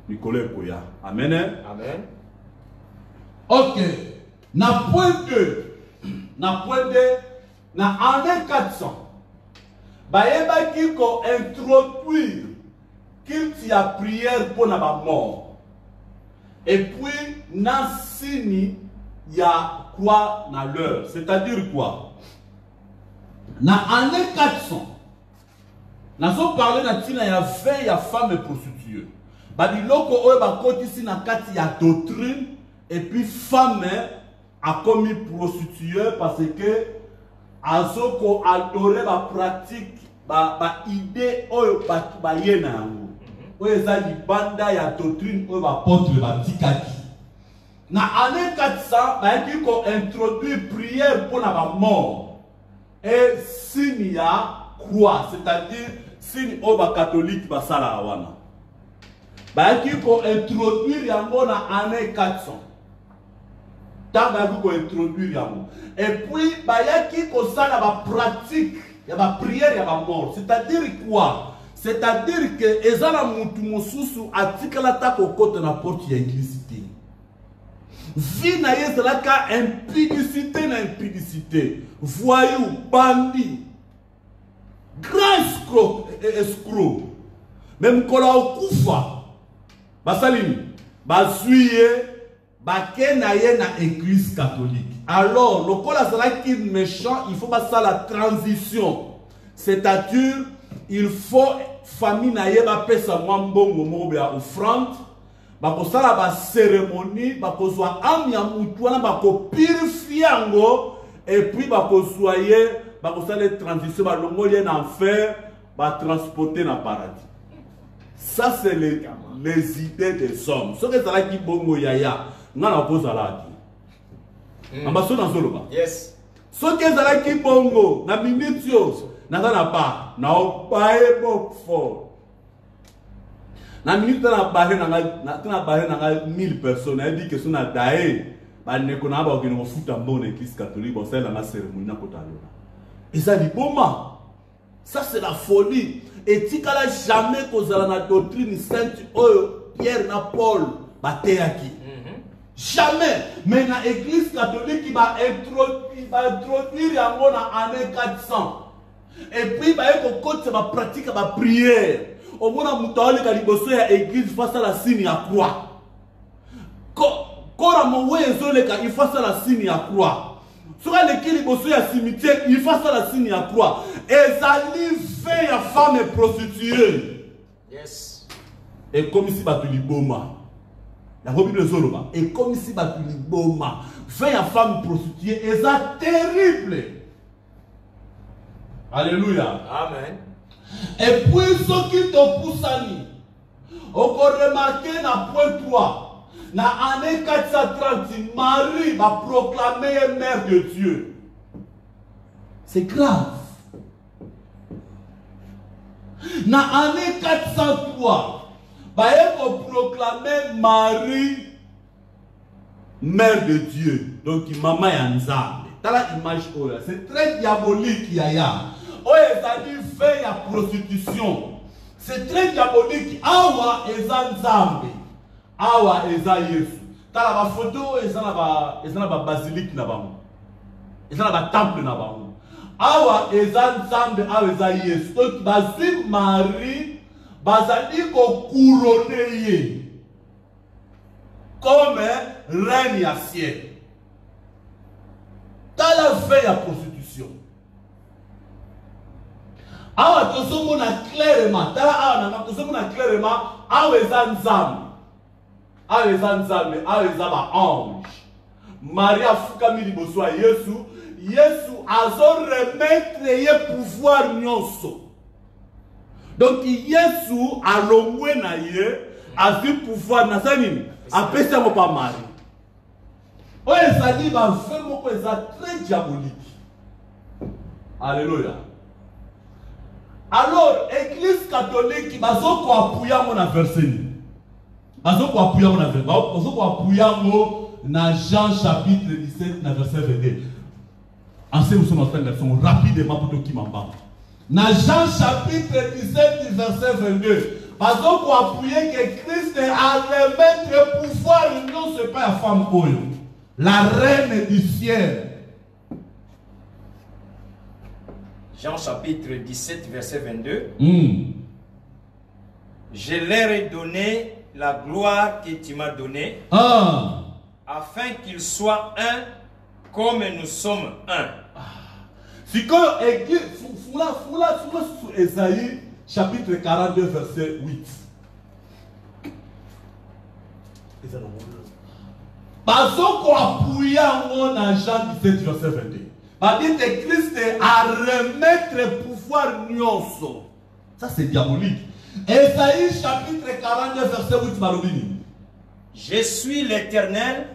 Nicolas Koya. Amen. Amen. Ok. Na point 2, na année 400, bayeba qui ko introduire qu'il y a prière pour la mort. Et puis, na sini ya quoi na l'heure. C'est-à-dire quoi? Na année 400, na so parler na tina ya 20 ya femmes prostituées. Badiloko oyo bakoti si na kati ya doctrine et puis femme a commis prostituée parce que azoko adoré ba pratique ba idée oyo ba yena yango oyo eza libanda ya doctrine oyo ba porte ba tikaki na année 400 ba yaki ko introduire prière pour la mort et signe ya croix, c'est-à-dire signe oyo ba catholique ba sala wana ba yaki ko introduire yango na année 400. Et puis, il y a qui la pratique, il y a la prière, il y a la mort. C'est-à-dire quoi? C'est-à-dire que Ezala Moutoumoussou article l'attaque au côté de la porte de l'impudicité. Vie na yezalaka impudicité na impudicité. Voyou, bandit, grand escroc. Même quand on koufa, basalim, basuye. Bakenaye na église catholique. Alors, le col est méchant, il faut passer à la transition. C'est-à-dire, il faut famille naye ba pesa mwambo ngomo ba offrande, ba ko sala ba cérémonie, ba ko zwa am ya mutu wana ba ko purifier ngo et puis ba ko soyer, ba ko sala transition ba longolien en enfer, ba transporter na paradis. Ça c'est les idées des hommes. Ce que ça là qui bongo yaya. Yes. So que ça qui bongo na minutio na pas na opae fort. Na minute na barre na 1000 personnes, elle dit que son na dae ba ne kona ba okino futa mbona église catholique bon ça la cérémonie na kotalona. Et ça dit boma. Ça c'est la folie. Et tikala jamais kozala na doctrine sainte Pierre na Paul bateaki. Jamais. Mais dans l'église catholique qui va introduire en année 400. Et puis, il va pratique la prière. Au moins, il y a l'église face à la signe à croix. Quand il face à la signe à croix. Sur l'église, il y a cimetière, il face à la signe à croix. Et ça lui fait la femme prostituée. Yes. Et comme si tu lui boma. La Bible Zoloba. Et comme si tu lui boma. Fait la femme prostituée. Et ça terrible. Alléluia. Amen. Et puis ce qui te pousse à nous. On peut remarquer dans point 3. Dans l'année 430, Marie va proclamer mère de Dieu. C'est grave. Dans l'année 403, il faut proclamer Marie mère de Dieu. Donc, maman Yanzambe. C'est très diabolique. Oh, c'est-à-dire fait la prostitution. C'est très diabolique. Awa eza Nzambe. Awa eza Yesu. Tala ba photo eza na ba basilique na ba. eza na batemple na bango awa eza nzambe awa eza yesu donc bazwi Marie bazali kocourone ye comme reine ya ciel tala veille ya prostitution awa tozomona clairement tala awa nanga tozomona clairement awa eza nzambe awa eza nzambe awa eza baange Marie afukami liboso ya Yesu Yesu azo remettre ye pouvoir nyonso donc Yesu alongwe na ye azwi pouvoir na nini apesi yango pa Marie oyo ezali bave moko eza très diabolique. Alléluia. Alors église catholique bazoko apuya mo na verset bazoko apuya mo na verset bazoko apuya mo na Jean chapitre 17 na verset 22. Enseigne nous notre version rapidement pour tout qui m'embête. Dans Jean chapitre 17 verset 22. Parce qu'on appuyer que Christ a remettre le pouvoir non c'est pas la femme oyo, la reine du ciel. Jean chapitre 17 verset 22. Je leur ai donné la gloire que tu m'as donnée, afin qu'ils soient un comme nous sommes un. Si que Foula sur Esaïe chapitre 42 verset 8. Parce qu'on appuie en Jean 17 verset 22. Parce que Christ a remettre le pouvoir nyonso. Ça c'est diabolique. Esaïe chapitre 42 verset 8 Malobini. Je suis l'Éternel,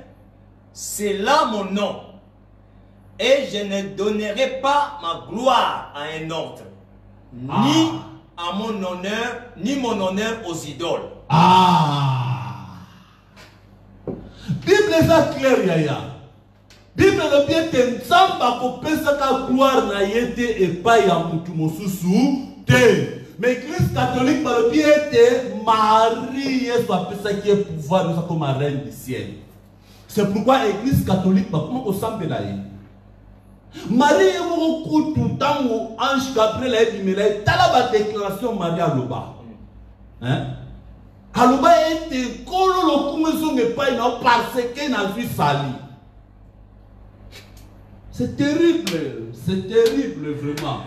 c'est là mon nom. Et je ne donnerai pas ma gloire à un autre, ni à mon honneur, ni mon honneur aux idoles. Bible est claire, yaya. Bible le bien te nzamba ko pesa ka gloire na yete et pas ya mutu mosusu te. Mais Église catholique par le bien te Marie soit pesa qui est pouvoir nous comme reine du ciel. C'est pourquoi Église catholique ba comment ko sambela ye. Marie est beaucoup tout le temps où ange Gabriel a dit, mais t'as la déclaration Marie Aloba. Hein? Aloba était colo le coumeson n'est pas parce qu'elle n'a vu sali. C'est terrible vraiment.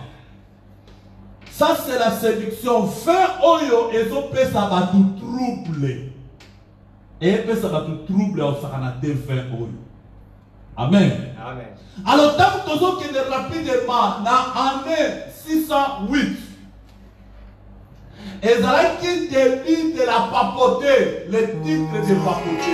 Ça c'est la séduction. Fin oyo et so peut ça va tout troubler. Et peut ça va tout troubler au sakanate fin oyo. Amen. Amen. Alors, tant que nous sommes rapidement dans l'année 608, et ça qui début de la papauté, le titre de papauté.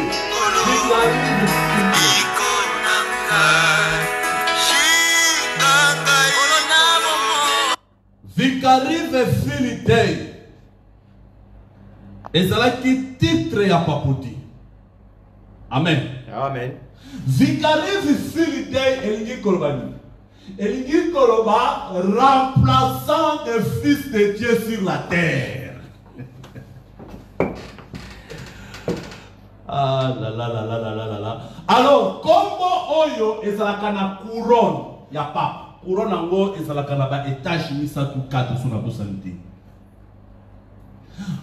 Vicarive Philidei. Et ça qui titre de la papauté. Amen. Amen. Vicarive Philidei Elingi Kolobani. Elingi Koloba, remplaçant le Fils de Dieu sur la terre. Ah là là là là là là là. Alors, comme Oyo est la kana couronne, il n'y a pas. Couronne en haut est la kana ba étage misa tout cadre sur la santé.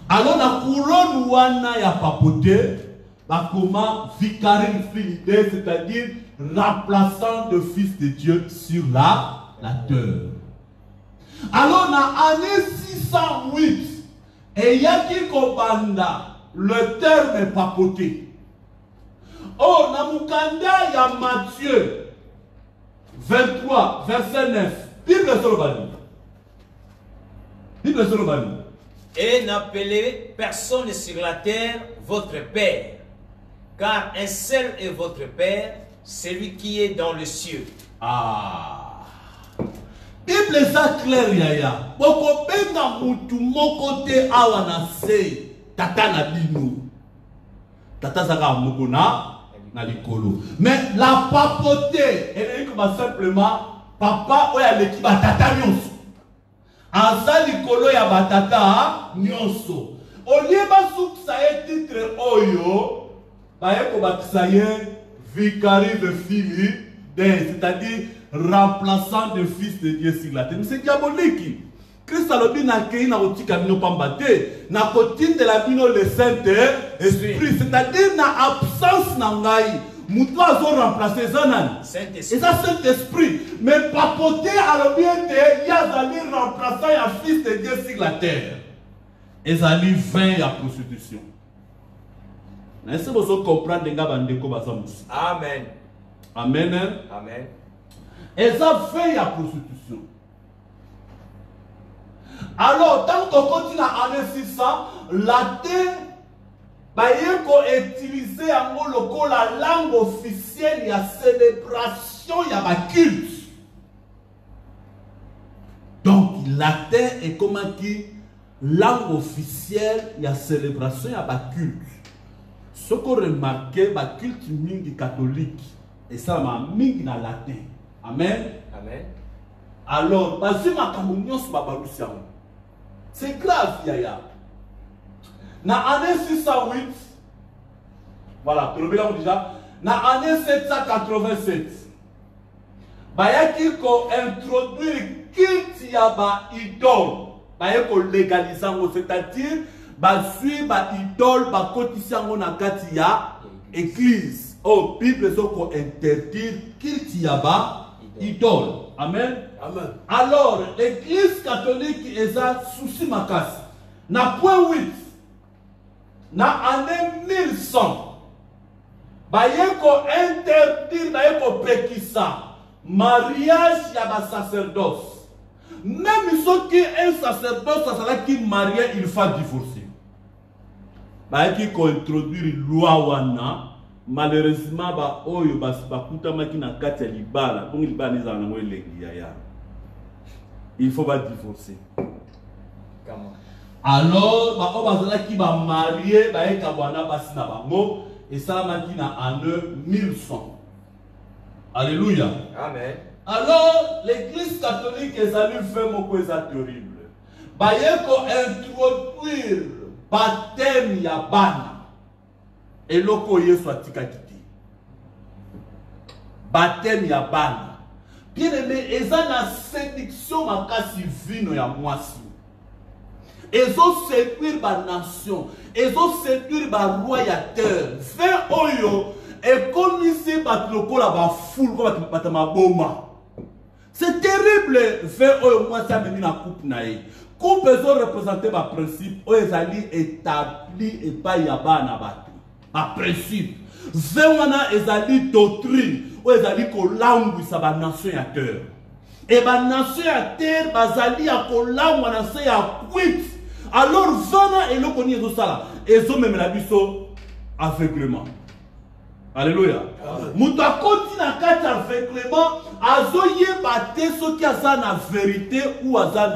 Alors, la couronne wana ya papoté. Comment Vicarive Philidei, c'est-à-dire remplaçant le Fils de Dieu sur la terre. Alors, dans l'année 608, et il y a qui kobanda le terme papoté. Oh, dans Mukanda, il y a Matthieu 23, verset 9. Bible Solobani. Bible Solobani. Et n'appelez personne sur la terre votre Père. Car un seul est votre Père, celui qui est dans le cieux. Bible est clair, yaya. Boko benga mutu moko te awa na se tata na bino. Tata zaka moko na likolo. Mais la papauté, elle est comme simplement papa oya leki ba tata nyonso. Asa likolo ya ba tata nyonso. Olie ba suksa e titre oyo. Vicarive Philidei, c'est-à-dire remplaçant de fils de Dieu sur la terre. Mais c'est diabolique. Christ a dit na otika bino pambate na kotine de la bino le Saint-Esprit, c'est-à-dire na absence na ngai muto azo remplacer zanan Saint-Esprit. Et ça Saint-Esprit, mais papoter à l'obéité yazali remplaçant ya fils de Dieu sur la terre. Ezali vain ya prostitution. Est-ce que vous comprenez nga bandeko bazamusi? Amen. Amen. Amen. Eza vain ya prostitution. Alors, tant qu'on continue à en 600, latin, il faut utiliser la langue officielle, il y a célébration, il y a culte. Donc, latin est comme qui langue officielle, il y a célébration, il y a culte. Ce qu'on remarque, la culte mingi catholique, et ça, mingi na latin. Amen. Amen. Alors, basé ma communion sur Babalousia. C'est grave, yaya. Na année 608, voilà, tu le déjà. Na année 787, bayaki ko introduire culte ya ba idole, bayako légaliser, c'est-à-dire basui ba idole ba kotisango na kati ya église. Oh, Bible soko interdire culte ya ba idole. Amen. Amen. Alors, l'église catholique est un souci makasi. Na point 8, na année 1100, bayeko interdire, bayeko pekisa, mariage ya ba sacerdoce. Même ceux qui un sacerdoce, ça sera qui marié, il faut divorcer. Bayeko introduire loi wana. Malheureusement, ba oyo bakuta makina kati ya libala, donc libala neza na ngwe lengi ya. Il faut pas divorcer. Comment? Alors, ba o bazala ki ba marié, ba eka bwana basi na bango, et ça makina en 1100. Alléluia. Amen. Alors, l'église catholique est allée faire mon chose terrible. Ba yeko introduire baptême ya bana. Et loko yesu atika kiti. Baptême ya bana. Bien aimé, eza na séduction makasi vino ya mwasi. Ezo séduire ba nation, ezo séduire ba royateur. Fin oyo et comme ici ba lokola ba foule comme ba maboma. C'est terrible. Fin oyo mwasi ameni na coupe na ye. Coupe ezo représenter ba principe oyo ezali établi et pas ya bana bato. A principe. Vewana ezali doctrine ou ezali ko langwisa ba nation ya terre. Et ba nation ya terre bazali ya ko langwa na se ya quit. Alors vana eloko ni ezo sala ezo memela biso aveuglement. Alléluia. Mutu akoti na kati aveuglement azo yeba te soki aza na vérité ou aza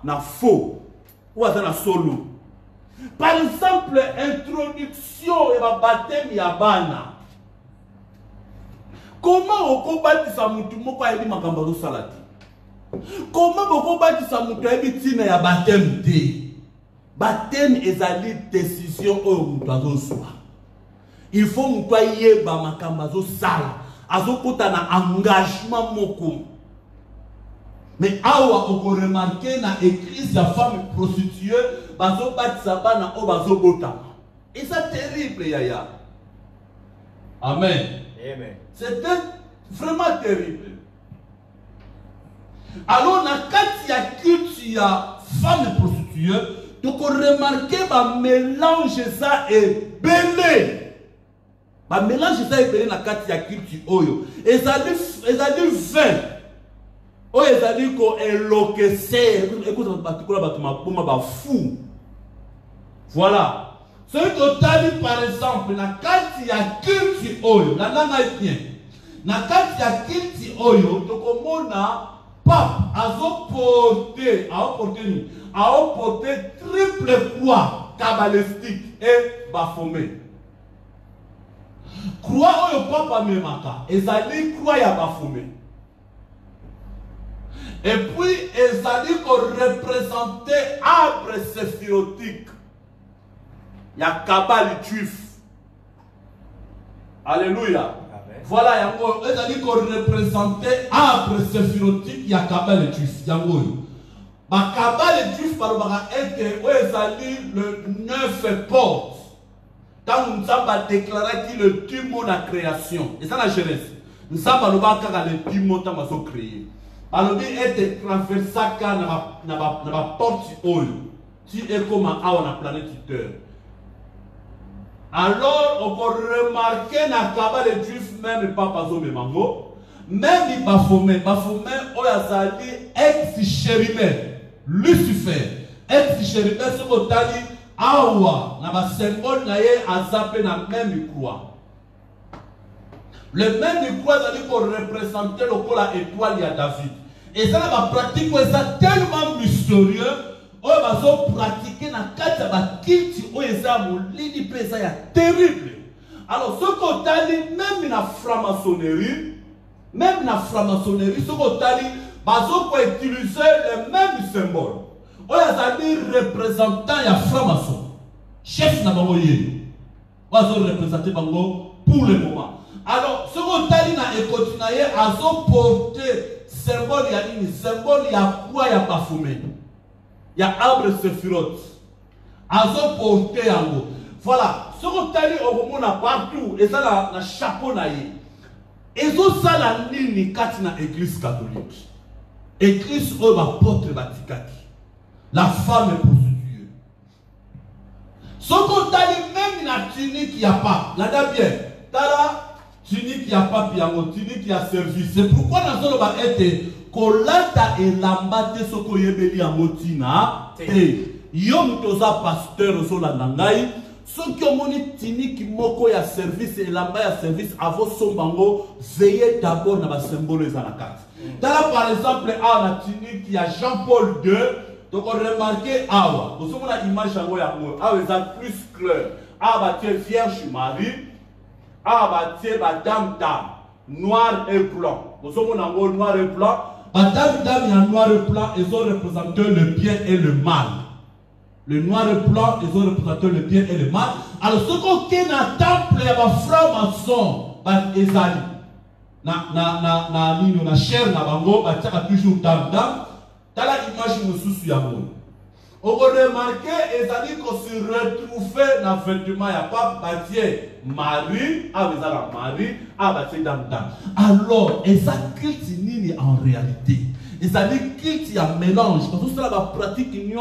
na faux ou aza na solo. Par exemple, introduction et baptême ya bana. Comment on combat sa mutu moko ayebi makambo zo salati? Comment on combat sa mutu ayebi tina ya baptême te? Baptême ezali décision oyo mutu azo swa. Il faut mutu ayeba makambo zo sala, azo kota na engagement moko. Mais awa on peut remarquer na église la femme prostituée bazo batisa bana o bazo botama. Et ça terrible yaya. Amen. Amen. C'était vraiment terrible. Alors na kati ya culte ya femme prostituée, donc on remarquer ba mélange ça est belé. Ba mélange ça est belé na kati ya culte oyo. Ezali vin. O ezali ko enloquecer, écoute batikola batuma poma ba fou. Voilà. Ce total par exemple na kati ya culte oyo, la nanga bien. Na kati ya culte oyo to komona pape azoporter triple croix cabalistique et bafomé. Croix oyo pape amemaka, ezali croix ya bafomé. Et puis, ils allaient représenter arbre séphirotique. Il y a Kabbal juif. Alléluia. Amen. Voilà, yango, ils ont dit qu'on représentait arbre séphirotique, il y a Kabbalah et Juif. Yango. Ma Kabbalah et Juif, par exemple, ils ont dit le 9 portes. Quand nous avons déclaré qu'il le tumor de la création. Et ça, la Genèse. Nous avons dit que le tumor de la créé. Alors, il était traversé dans la porte oil. Tu es comme un dans la planète Terre. Alors, on peut remarquer dans le Kabbalah des Juifs, même pas pas au même mango, même il Baphomet, on a dit ex-chérimé, Lucifer, ex-chérimé, ce qu'on a dit, awa, na ba symbole na ye azapé na même croix. Le même croix, ça dit qu'on représentait le col à étoile de David. Et ça, la pratique, c'est tellement mystérieux. On va pratiquer dans quatre bakiti où ils ont l'idée pesa terrible. Alors ce qu'on a dit même dans la franc-maçonnerie, ce qu'on a dit, on peut utiliser le même symbole. On a dit représentant ya franc-maçon, chef na bango yé. On va représenter bango pour le moment. Alors ce qu'on a dit na ekotunaye azo porter symbole ya nini, symbole ya quoi ya Baphomet. Il y a arbre séphirote. Azo porté yango. Voilà. Ce qu'on a dit au moment partout, et ça na chapeau na ye. Et ça la nini kati na église catholique. Église où l'apôtre batikaki. La femme est prostituée. Ce qu'on a dit même na tunique il n'y a pas. Là bien. Tala tunique il n'y a pas piango, tunique il y a service. C'est pourquoi dans ce moment été kolata elambate soko yebeli ya motina te yo mutoza pasteur sola nangai soki omoni tiniki moko ya service elamba ya service avo sombango veillez d'abord na ba symbole eza na kati. Tala par exemple na tiniki ya Jean-Paul II donc on remarque awa vous somona image yango yango awa eza plus clair awa tie Vierge Marie awa tie ba dame noir et blanc vous somona yango noir et blanc. Madame, il y a noir et blanc, ils ont représenté le bien et le mal. Le noir et blanc, ils ont représenté le bien et le mal. Alors, ce qu'on a dans le temple, il y a des francs-maçons, ils ont na chair, na bango, ils ont toujours dame. Dans la image, nous sommes on va remarquer, ils ont dit qu'on se retrouvait dans le vêtement, il n'y a pas bâtier Marie, avec la Marie, avec dame. Alors, et ça culte en réalité. Ils ont dit qu'il y a un mélange. Parce que cela va pratiquer une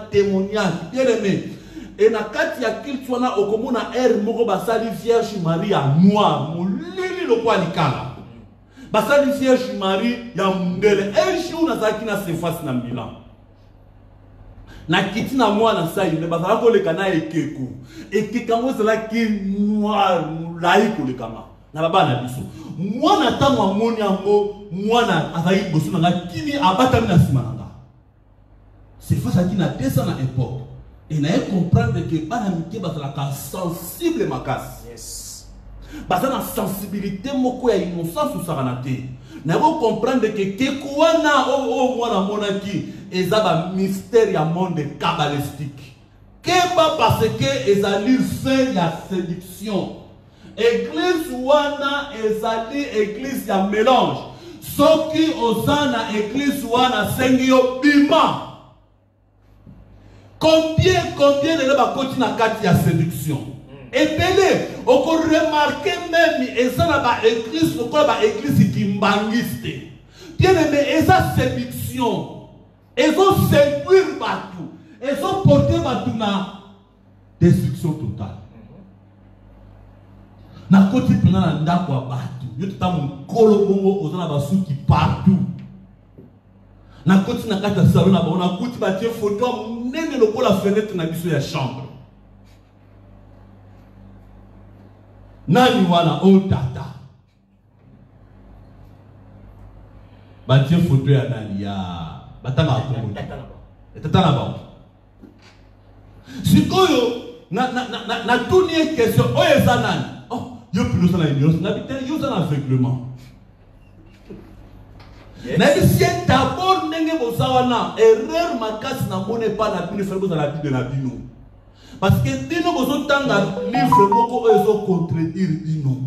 témoignage. Bien aimé. Et dans le cas qu'il y a au commun à air, moko basali Vierge Marie à noir. Moulili le quoi likala. Basali Vierge Marie ya mundele. Un jour na zaki na se face na Milan. Na kiti na moi na sa yime basala ko le kana ekeko. Ekekango cela qui noir laïko le kama. Na baba na biso. Moi na tango moni yango mwana azali boso na kini abatami na sima nanga. C'est face à qui na desa na époque. Et na comprendre que bana mike basala ka sensible makasi. Yes. Basala sensibilité moko ya innocence ou saranate. Na comprendre que kekwana o mwana monaki ezaba mystère ya monde kabbalistique. Keba parce que ezali fait ya séduction. Église wana ezali église ya mélange. Soki ozana église wana sengi yo bima. Combien de la côté na kati ya séduction. Et belé, on peut remarquer même ezana ba église ou ba église kimbangiste. Bien aimé, eza séduction. Ezo séduire batou. Ezo porter batou na destruction totale. Na koti pena na ndako wa batu yote tamu kolo bongo ozana basuki partout na koti na kata salon na bona koti batie photo nene lokola fenêtre na biso ya chambre nani wana o tata batie photo ya nani ya batanga akongo tata na ba sikoyo na tuni question oyo eza nani yo plus na ignorance n'habite yo dans l'aveuglement. Mais si d'abord n'enge bosawana erreur makasi na mone pas na bino faire dans la vie de la bino. Parce que bino bozo tanga livre moko ezo contredire bino.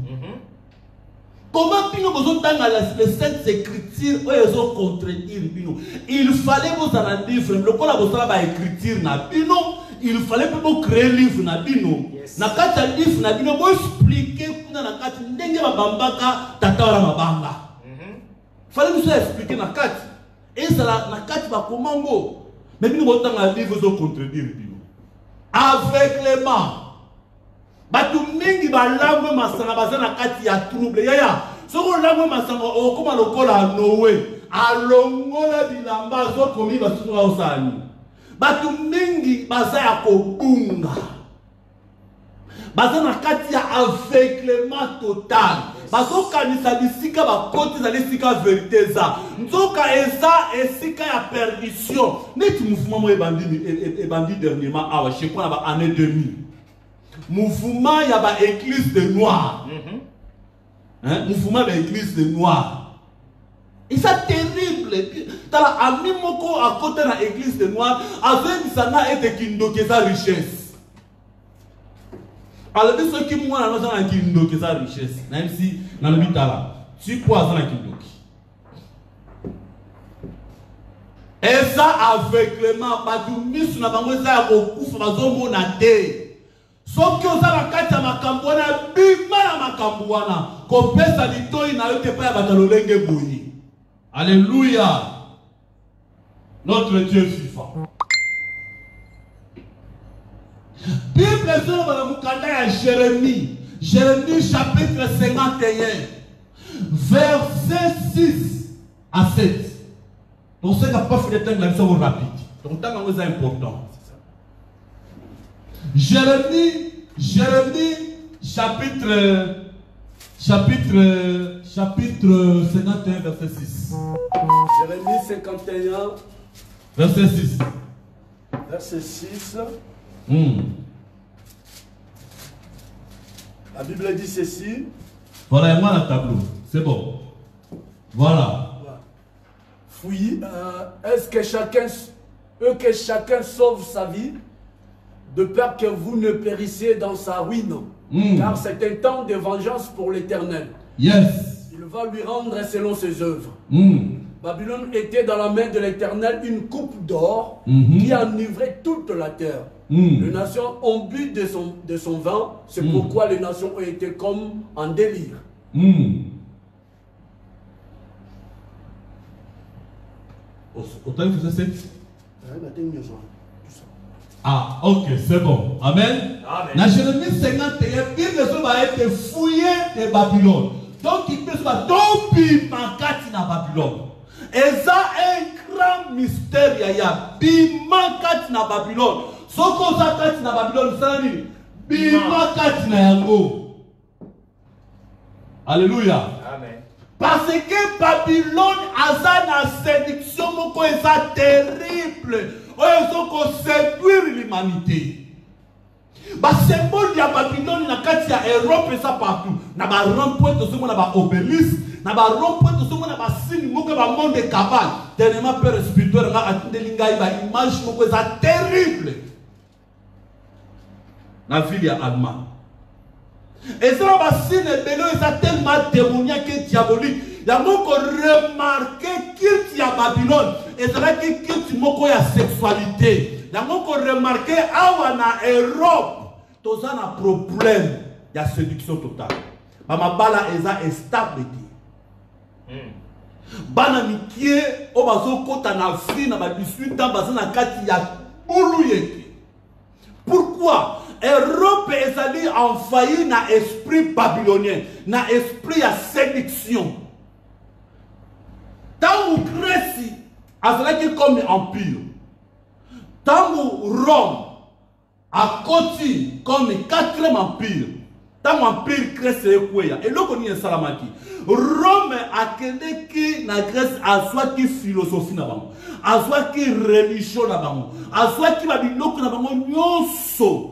Comment Pino vous dans les Saintes Écritures ils ont contredire Pino? Il fallait vous en livre, le qu'on a besoin de écriture na Pino, il fallait vous créer livre na Pino. Na kata livre na Pino vous expliquer kuna na kata ndenge babambaka tata wala mabanga. Fallait nous expliquer na kata. Et ça na kata ba komango. Mais Pino vous dans livre ils ont contredire Pino. Aveuglement. Batu mingi balamwe masanga bazana kati ya trouble yaya soko lamwe masanga okoma lokola nowe alongola bilamba zo komi basuka osani batu mingi bazaya kobunga bazana kati ya aveuglement total bazoka nisika bisika bakoti za lisika vérité za nzoka eza esika ya perdition neti mouvement mo ebandi dernièrement awa je crois na ba année 2000 mouvement il y a l'église de noir. Mouvement de l'église de noir. Et ça terrible. T'as la ami moko à côté de l'église de noir avec ça n'a été kindoke sa richesse. Alors ceux qui moi na na kindoke sa richesse. Même si dans le bitala, tu crois dans kindoke. Et ça aveuglement pas du mis na bango ça ko kufa bazombo na te. Soki ozala kati ya makambo wana bima na makambo wana kopesa litoi na yo te pa ya batalolenge boyi. Alléluia. Notre Dieu vivant. Bible sur la mukanda ya Jérémie. Jérémie chapitre 51 verset 6 à 7. Donc c'est pas fait de temps la mission rapide. Donc temps c'est important. Jérémie chapitre 51 verset 6. Jérémie 51 verset 6. Verset 6. La Bible dit ceci. Voilà, moi le tableau. C'est bon. Voilà. Fouillez. Est-ce que chacun sauve sa vie, de peur que vous ne périssiez dans sa ruine. Car c'est un temps de vengeance pour l'Éternel. Yes. Il va lui rendre selon ses œuvres. Babylone était dans la main de l'Éternel une coupe d'or qui enivrait toute la terre. Les nations ont bu de son vin. C'est pourquoi les nations ont été comme en délire. Autant que c'est Ah, ok, c'est bon. Amen. Dans Jérémie 51, Bible va être fouillé de Babylone. Donc, il peut se faire tomber mankati na Babylone. Et ça, un grand mystère, yaya. Bimankati na Babylone. Soko zakati na Babylone, ça dit bimankati na yango. Alléluia. Amen. Parce que Babylone a sa séduction, moko est ça terrible. Ils ont séduire l'humanité. Le symbole de Babylone na kati ya Europe et ça partout. Na ba rond-point to somo na ba obélisque, na ba rond-point to somo na ba signe moko ba monde cabal. Dernièrement père spirituel nga atindelinga ba image moko ça terrible. Na ville ya Allemagne. Et ça ba signe bello ça tellement démoniaque et diabolique. Il y a beaucoup remarqué qu'il y a Babylone. Et c'est vrai qu'il y a sexualité. Il y a beaucoup remarqué en Europe. Tout ça a un problème. Il y a séduction totale. Bamabala est stable. Bana mikie o bazo kota na fri na ba 18 ans bazana kati ya bouluyeki. Pourquoi? Europe est allée envahir na esprit babylonien, na esprit à séduction. Tant que Grèce a fait comme empire, tant que Rome a continué comme 4e empire, tant que empire Grèce est quoi? Et là qu'on y est salamaki. Rome a créé qui na Grèce a soit qui philosophie na bango, a soit qui religion na bango, a soit qui va biloko na bango nyonso.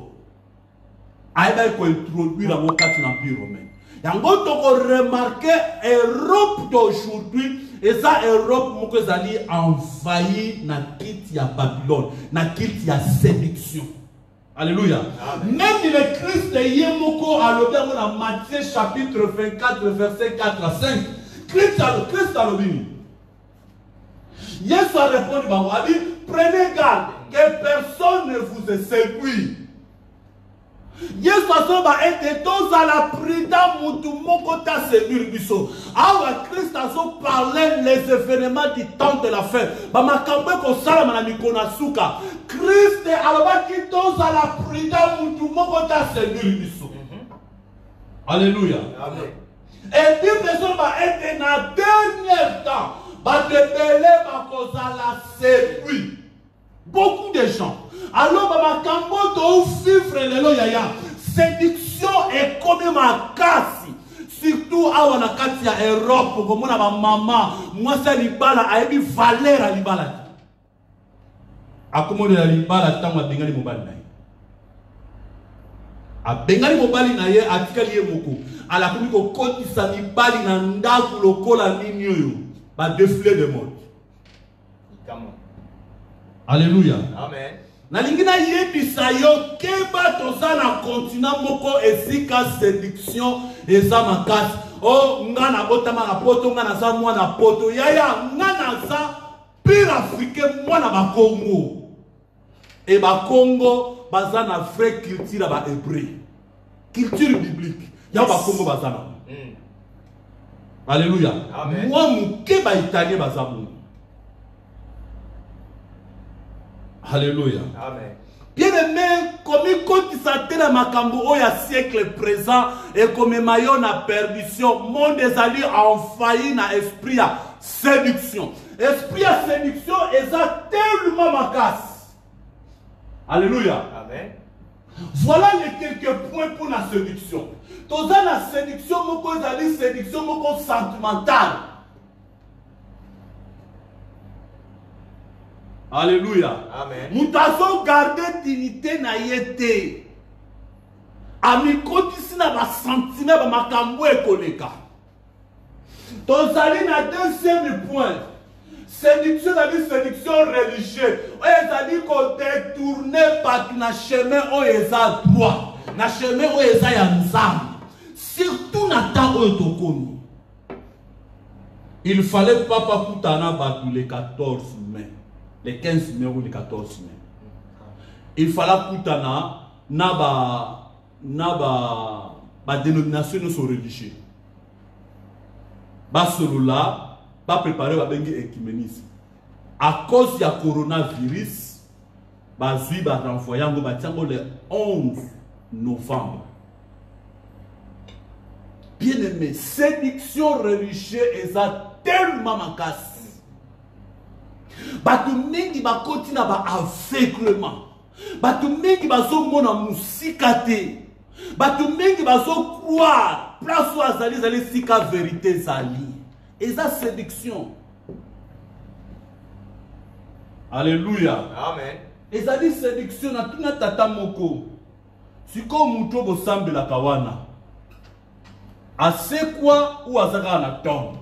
Aïba ko introduire la mokati na empire romain. Yango to ko remarquer Europe d'aujourd'hui. Et ça, Europe, moko ezali envahi na kiti ya Babylone, na kiti ya séduction. Alléluia. Amen. Même le Christ Yemoko a le bien dans Matthieu chapitre 24, verset 4 à 5. Christ a le bien. Yesu a répondu, il dit, prenez garde que personne ne vous ait séduit. Yesu a été tous à la prida moutoumoko ta séduire biso. Awa Christ a parlé les événements du temps de la fin. Bamakambe ko sala manami konasuka. Christ a dit tous à la prida moutoumoko ta séduire biso. Alléluia. Amen. Et puis personne va être dans dernier temps. Va te belé va cause la séduire. Beaucoup de gens. Alors, bamakambo to vivre le yaya. Séduction est comme ma casse. Surtout à la kati ya Europe, comme ma maman, moi c'est libala a ebi valeur à libala. A comment de la libala tant à bengali mobali na. A bengali mobali na ye atikali ye moko. A la komi ko koti sa libali na ndaku lokola nini yo. Ba défilé de mode. Alléluia. Amen. Nalingina yebisa yo keba toza na continent moko esika séduction eza makasi. Oh ngana botama na poto ngana za mwana poto yaya ngana za pire africain mwana ba Congo. Et ba Congo baza na vraie culture ba hébreu. Culture biblique. Ya ba Congo baza na. Alléluia. Amen. Moi muke ba italien baza mu. Alléluia. Amen. Bien-aimé, comme il compte s'attendre à Makambo au siècle présent et comme maillot na perdition, monde des alliés a envahi na esprit à séduction. Esprit à séduction est tellement macasse. Alléluia. Amen. Voilà les quelques points pour la séduction. Tout ça la séduction, moko zali séduction moko sentimentale. Alléluia. Amen. Nous devons garder dignité na yete. Amiko disi na ba sentiment ba makambo ekoleka. Tozali na deuxième point. Séduction na séduction religieuse. Ezali ko détourner par na chemin o eza droit. Na chemin o eza ya nzambe. Surtout na temps o tokomi. Il fallait pas kutana ba tous les 14 mai. Les 15 mai ou les 14 mai. Il fallait kutana na ba dénomination no so religieux. Ba solula ba préparer ba bengi écuménisme. À cause du coronavirus, ba zui ba renvoyer ngo ba tiango le 11 novembre. Bien aimé, séduction religieuse est tellement macasse. Batu mingi ba kotina ba aveuglement. Batu mingi ba zo mona musikate. Batu mingi ba zo croire place où azali sika vérité zali. Et ça séduction. Alléluia. Amen. Et ça dit séduction na tuna tata moko. Siko muto bo sambe la kawana. Ase quoi ou azaka na tombe.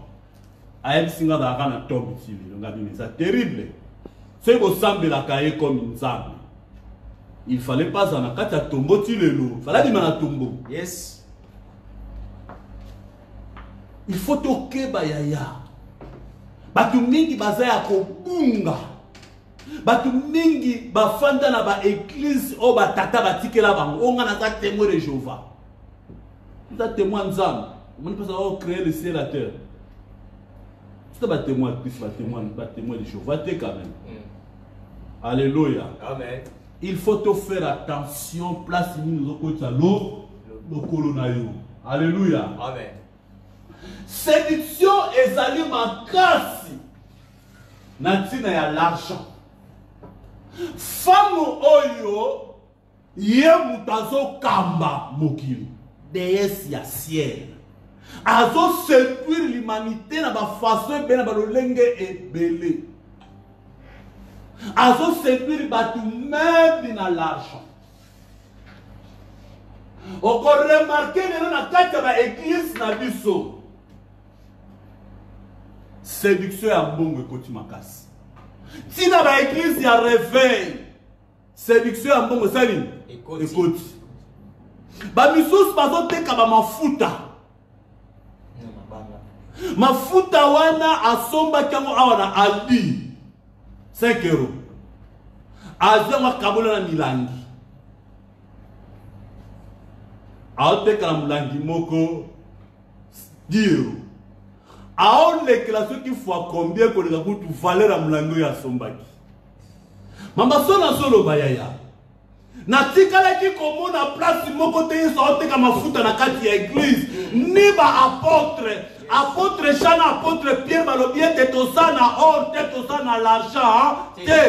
Aïe, na tombe c'est terrible. C'est que semble la cahier comme une zame. Il fallait pas en akata tombeau tilelo. Il fallait dire tombeau. Yes. Il faut toquer bayaya. Batu mingi bazaya ko bunga. Batu mingi bafanda na ba église o ba tata batikela bango. On a un témoin de Jéhovah. Vous êtes témoin de zame. On peut savoir créer le ciel et la terre. C'est pas témoin de Christ, pas témoin de Jéhovah, quand même. Alléluia. Amen. Il faut te faire attention, place nous au l'eau, le colonayo. Alléluia. Amen. Séduction et zali makasi. Natina ya l'argent. Femme oyo, ye mutazo kamba mokili. Déesse ya ciel. Azo séduire l'humanité na ba façon ben ba lolenge et belé. Azo séduire batu même na l'argent. On peut remarquer na kati ba église na biso. Séduction ya mbongo koti makasi. Tina ba église ya réveil. Séduction ya mbongo sali ekoti bamisusu bazoteka bamafuta mafuta wana asombaki yango awa na Aldi 5 euros azengwa kabola na milangi aoteka na mulangi moko 10 euros aolekela soki fois combien koleka kutu valeur ya mulangi ya sombaki mamba sona solo bayaya natikalaki komona place moko te yesu aoteka mafuta na kati ya église ni ba apôtre Jean apôtre Pierre balobi ete tosana or te tosana l'argent te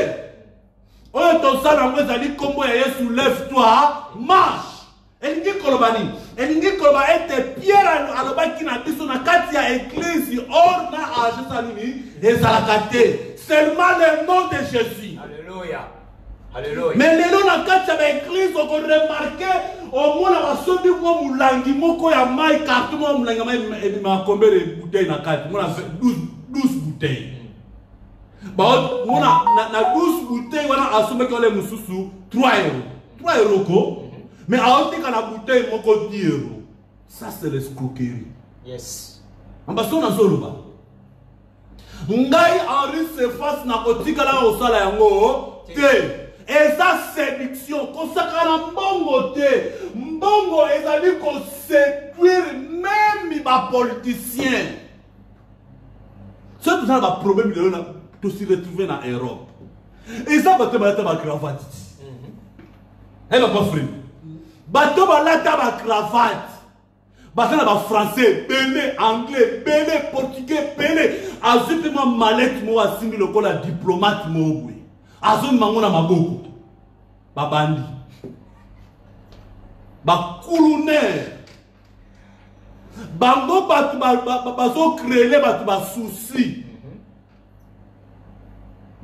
oyo tosana ngo ezali kombo ya Yesu lève toi marche elingi koloba nini elingi koloba ete Pierre alobaki na biso na kati ya église or na argent salini ezalaka te seulement le nom de Jésus. Alléluia. Alléluia. Mais lelo na kati ya église on remarquer au moins la sobi mo mulangi moko ya mai carte mo mulangi mai ma combien de bouteilles na kati mo na 12 bouteilles. Ba mona na 12 bouteilles wana asombe ko le mususu 3 euros ko mais aotika na bouteille moko 10 euros. Ça c'est l'escroquerie. Yes. Ambaso na zoloba. Ngai Henri se face na kotika la osala yango te. Eza séduction, consacrant mbongo te, mbongo ezali ko séduire même les politiciens. C'est tout ça le problème de se retrouver en Europe. Et ça va te mettre ma cravate. Elle va pas frère. Bateau va la ta cravate. Bateau va français, belé, anglais, belé, portugais, belé. Azupima mallette mo asimi lokola diplomate mo. Azon mangona maboko babandi bakuluner bango batu bazo créer batu ba souci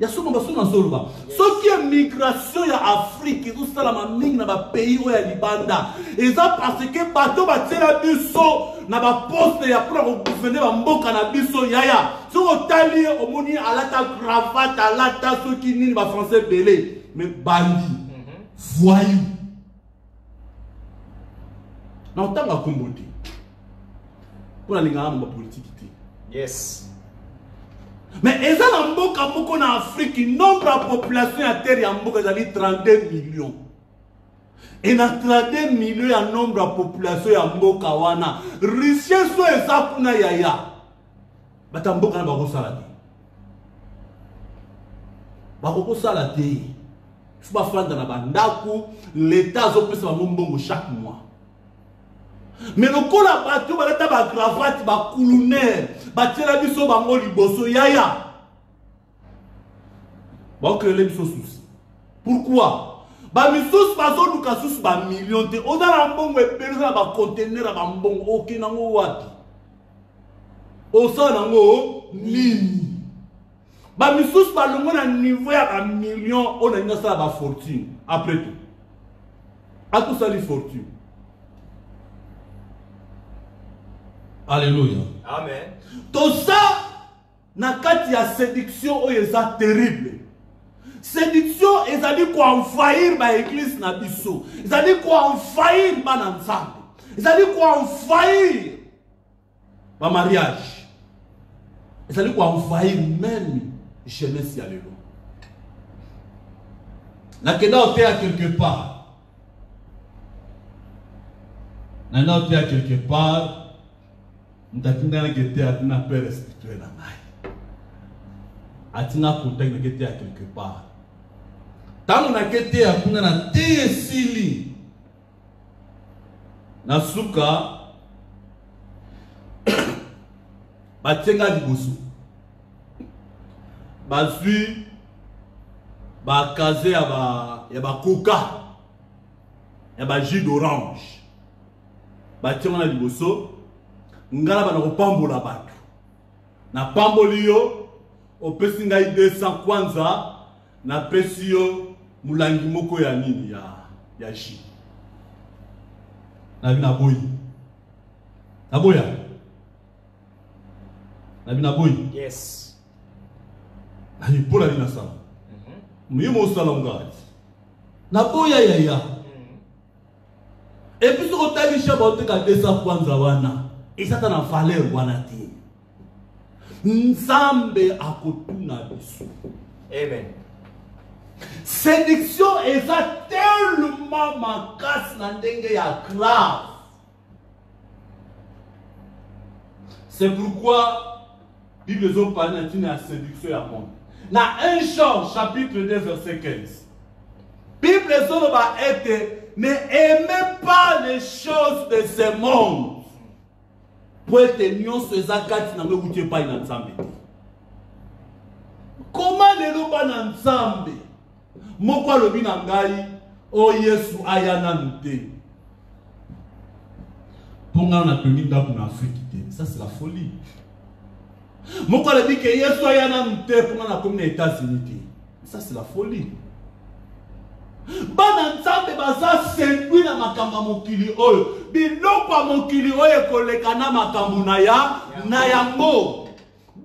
ya somo basona zoloba soki migration ya Afrique tout ça la mingi na ba pays o ya libanda eza parce que bato batela biso na ba poste ya pour gouverner ba mboka na biso yaya so otali omoni alata cravate alata soki nini ba français belé mais bandi voyou na otanga komboti pour la ngana ba politique té. Yes. Mais eza na mboka moko na Afrique nombre de population à terre ya mboka ezali 32 millions. Et na 32 millions ya nombre de population ya mboka wana richesse so eza kuna yaya bata mboka na bakosala te bakosala te faut ba fanda na bandaku l'état azopesa ba mbongo chaque mois. Mais le coup la bateau va être ba cravate ba coulouner ba tela biso ba ngoli boso yaya ba créer les soucis. Pourquoi ba misos ba zo luka sus ba million te o dala mbongo e perza ba conteneur ba mbongo okinango wapi o sa nango nini ba misos ba longo na niveau ya ba million on a ngasa ba fortune après tout a tout ça li fortune. Alléluia. Amen. Tout ça, na kati ya séduction o eza terrible. Séduction ezali ko envahir ba église na biso. Ezali ko envahir ba na nzambe. Ezali ko envahir ba mariage. Ezali ko envahir même jeunesse ya lelo. Na kenda ote à quelque part. Na note à quelque part. Ndakinga na gete atina père spirituel na ngai atina contact na gete à quelque part tango na gete akuna na tesili na suka batenga liboso bazui ba kaze ya ba coca ya ba jus d'orange batenga na liboso ngala bana kopambola bato na pamboli yo opesi ngai 200 kwanza na pesi yo mulangi moko ya nini ya ji na bina boyi na boya na bina boyi. Yes. Na ni pola dina sa muyimo sala ngati na boya yaya Et puis, ce qu'on t'a dit, c'est ça kwanza wana. Et ça t'a valeur wana ti. Nzambe akotuna biso. Amen. Séduction est tellement makasi na ndenge ya grave. C'est pourquoi Bible ont parlé de la séduction à monde. Dans 1 Jean chapitre 2 verset 15. Bible a été ne aimez pas les choses de ce monde. Pour être nion ce zakati na ngoutie pas na nzambe. Comment les loba na nzambe? Moko lobi na ngai o Yesu ayana nute. Pour nga na toni ndaku na Afrique. Ça c'est la folie. Moko lobi que Yesu ayana nute pour nga na comme les États-Unis. Ça c'est la folie. Bana nzambe baza séduit na makamba mokili oyo. Biloko mokili oyo koleka na makambo na yango.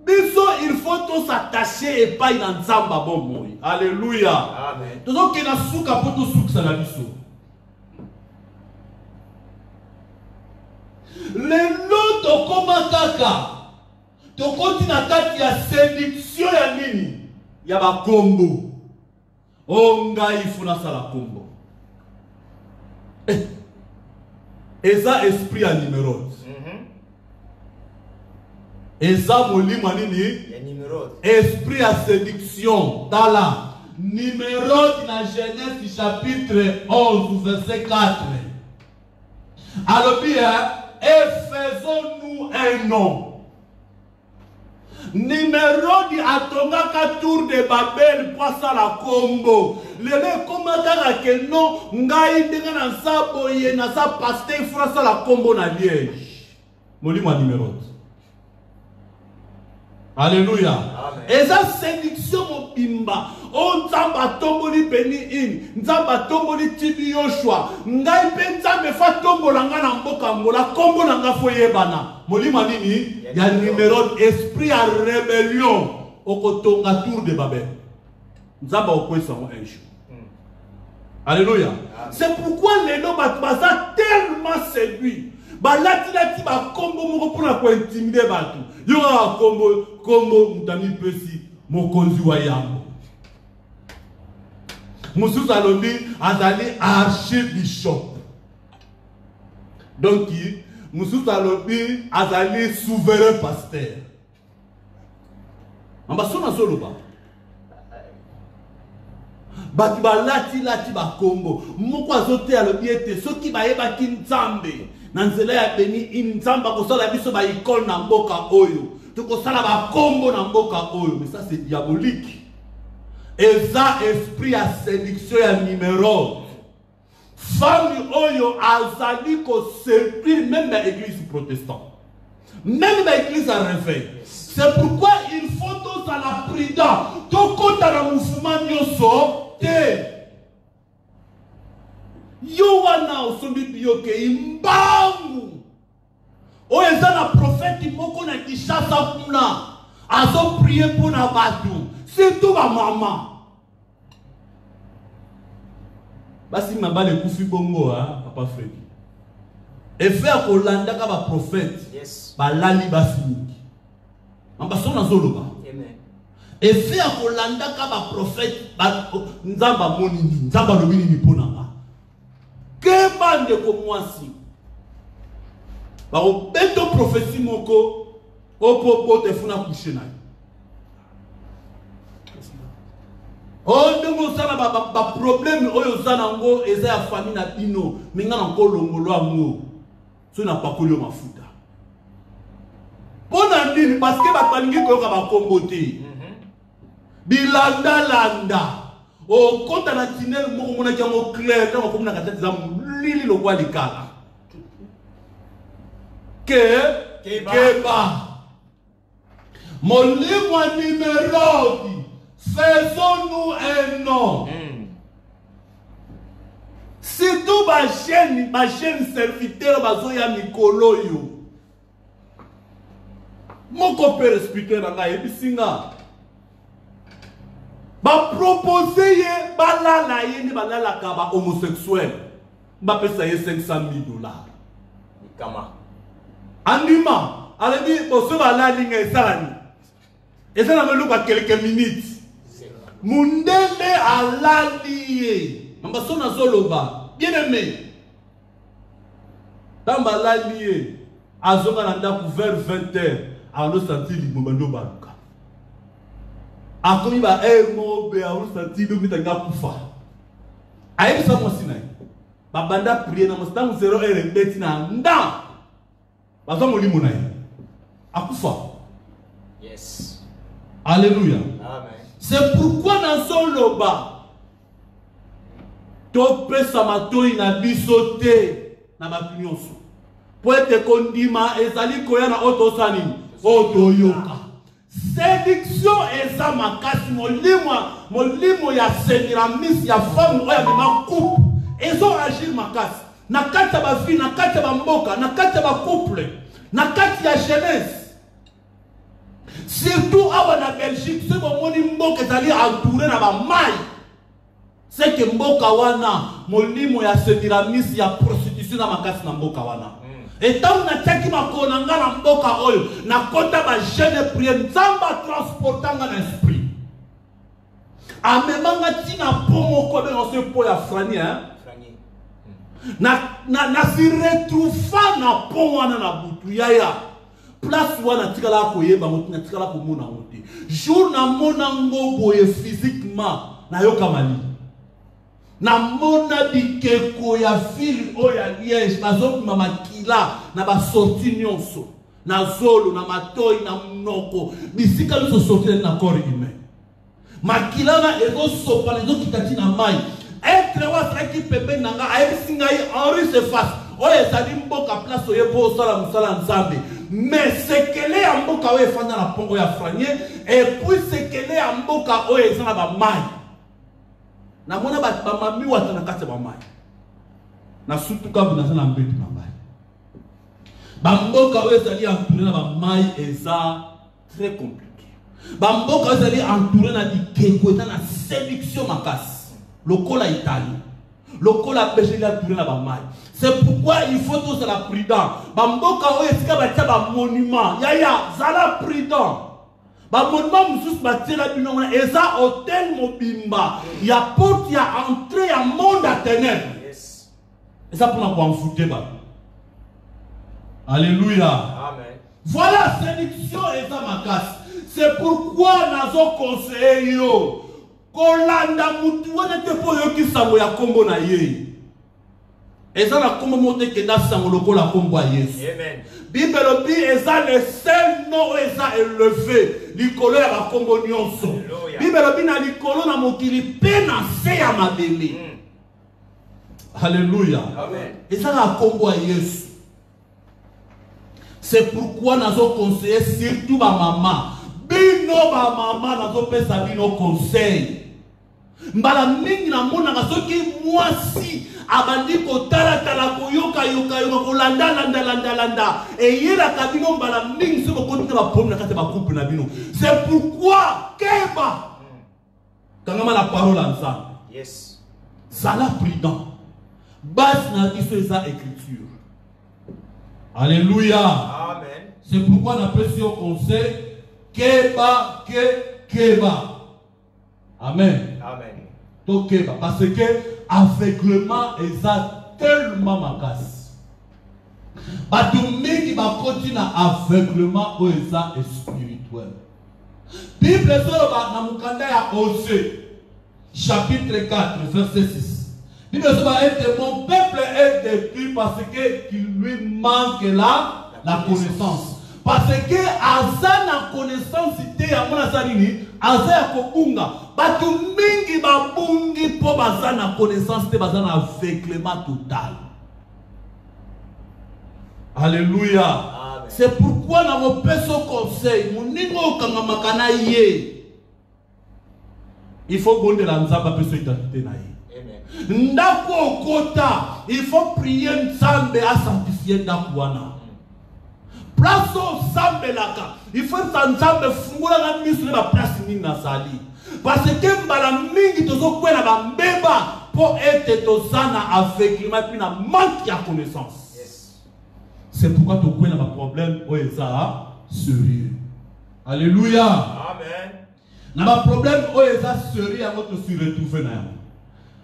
Biso, il faut tous s'attacher et pas dans nzamba bon moi. Alléluia. Amen. Donc il a souka pour tout souk ça la biso. Le lot de koma kaka. To continue kati ya séduction ya nini? Ya ba kombo. Onga ifuna sala kombo. Eza esprit à numéro. Eza molimo nini? Esprit à séduction. Tala. Numéro dans Genèse chapitre 11 verset 4. Alors bien, et faisons-nous un nom. Numéro di atonga ka tour de Babel pour ça la combo. Lele komata ke non ngai ndenge na sabo ye na sa pasteur fura ça la combo na liège. Molimo numéro. Alléluia. Et ça séduction mon bimba. On nzamba tomboli beni in, nzamba tomboli tibi Yoshua. Ngai pe nzambe fa tombola nga na mboka ngola kombo na nga foyebana. Molima nini? Ya numéro esprit à rébellion au kotonga tour de Babel. Nzamba okwesa mo un jour. Alléluia. C'est pourquoi les noms baza tellement séduits. Balati ba kombo moko pona ko intimider batu. Yo kombo mutami pesi mokonzi wa yango. Moussous alobi azali archbishop. Donc Moussous alobi azali souverain pasteur. Ambasona soloba. Batu balati ba kombo. Moko azote alobi ete soki bayeba ki nzambe. Nanzela ya beni inzamba kosala biso ba ikol na mboka oyo. Tukosala ba kombo na mboka oyo. Mais ça c'est diabolique. Et ça esprit à séduction ya numéro. Femme oyo azali ko séduire même l'église protestante. Même l'église à réveil. C'est pourquoi il faut tous à la prudence. Tout compte à la mouvement nyoso te. Yo wana osombi biyoke imbangu. O ezana prophète moko na Kinshasa kuna. Azo prier pour na batu. C'est tout ma maman. Basi mabale kufi bongo papa Freddy. Et faire Kolanda ka ba prophète. Yes. Ba lali basini. Ambaso na zoloba. Amen. Et faire Kolanda ka ba prophète ba nzamba moni nzamba lobini ni ponanga. Que bande comme moi si. Ba o beto prophétie moko o popo te funa coucher na. Oh, nous avons un problème. Nous avons un famille na bino. Mais nous avons un problème. Ce n'a pas collé ma fouta. Parce que ma famille est comboté. Bilanda landa. Oh, quand on a tiné le mot, on a dit un clair. On a dit lili le bois de kala. Keba. Mon livre numéro. Faisons-nous un nom. Si tout ma chaîne serviteur, bazoya mikolo yo. Mon copain expliquer na nga ebisinga. Ba proposer ye balala ye ni balala ka ba homosexuel. bapesa ye $500,000. Kama. Andima, alebi boso balali nga esalani. Esala melu kwa quelques minutes. Mundele alali. Mambaso na zoloba. Bien aimé. Tamba alali. Azonga na ndaku vers 20h. Ando senti limobando baluka. Akomi ba mobe ando senti do mitanga kufa. Ayi sa mosina. Babanda prier na mosina 0h beti na nda. Bazo molimo na ye. Akufa. Yes. Alléluia. Amen. C'est pourquoi dans son loba tope samatoi na bisote na bapinyoso. Pour être kondima ezali koya na otosani otoyoka. Séduction eza makasi molimo ya Semiramis ya femme oya bima couple. Ezo agir makasi. Na kati ba fille, na kati ba mboka, na kati ba couple, na kati ya jeunesse. Surtout à la Belgique, ce moment où ils allaient entourer na ba mai. C'est que mboka wana molimo ya Semiramis ya prostitution na makasi na mboka wana. Et tant na taki makonanga na mboka oyo na kota ba jeune prier nzamba transportanga na esprit. Amemanga tina pomo ko dans ce po ya frani hein. Na si retrouva na pont wana na butu yaya place wana tikala ko yeba motina tikala ko mona mote jour na mona ngobo ye physiquement na yoka mali na mona bikeko ya fil o ya liège bazo mama kila na ba sorti nyonso na zolo na matoi na mnoko bisika luso sortir na corps humain makila na ezo sopa ezo kitati na mai être wa qui pepe nanga ayebi singai Henri se face oye sadi mboka place oye po sala musala nzambe mais c'est que les mboka oye fanda na pongo ya franier et puis c'est que les mboka oye sana ba mai na mona ba mami wata na kati ba mai na sutuka buna sana mbeti ba mai ba mboka oye sadi entouré na ba mai eza très compliqué ba mboka oye sadi entouré na dikeko eta na séduction makasi. Lokola Italie, lokola Belgique tourné na ba mai. C'est pourquoi il faut tous la prudent. Bamboka o esika ba tia ba monument. Ya zala prudent. Ba monument mususu ba tia la bino na eza hôtel mobimba. Ya porte ya entrée ya monde à ténèbres. Yes. Et ça pour na ko enfoute ba. Alléluia. Amen. Voilà séduction eza makasi. C'est pourquoi nazo conseiller yo. Kolanda mutu wana te po yoki sango ya kombo na ye. Eza na kombo mote ke na sango lokola kombo ya Yesu. Amen. Bible bi eza le seul nom eza élevé likolo ya ba kombo nyonso. Bible bi na likolo na mokili pe na se ya mabele. Alléluia. Amen. Eza na kombo ya Yesu. C'est pourquoi nazo conseiller surtout ba maman. Bino ba maman nazo pesa bino conseil. Mbala mingi na mona ngasoki mwasi abandi kotala tala koyoka kolanda eyela kabino mbala mingi soko kote ba pomme na kate ba couple na bino. C'est pourquoi keba kangama la parole ensemble. Yes. Zala prudent. Base na biso eza écriture. Alléluia. Amen. C'est pourquoi on appelle ce conseil keba. Amen. Amen. Donc keba parce que aveuglement est tellement makasi. Batu mingi bakoti na aveuglement o eza spirituel. Bible solo ba na mukanda ya Osée chapitre 4 verset 6. Bible solo ba être mon peuple est détruit parce que qu'il lui manque la connaissance. Parce que aza na connaissance te ya mona salini aza ya kobunga batu mingi babungi po baza na connaissance te baza na aveuglement total. Alléluia. C'est pourquoi na mopeso conseil moningo kangamaka na ye il faut bonde la nzamba peso identité na ye. Amen. Ndako okota il faut prier nzambe a sanctifier ndako wana. Place sambelaka il faut nzambe fungula na misu na place nini na sali parce que mbala mingi tozo kwela ba mbeba pour être tozana aveuglement puis na manque de connaissance. C'est pourquoi tu connais un problème où ça sérieux. Alléluia. Amen. Na un problème où ça sérieux avant de se retrouver na.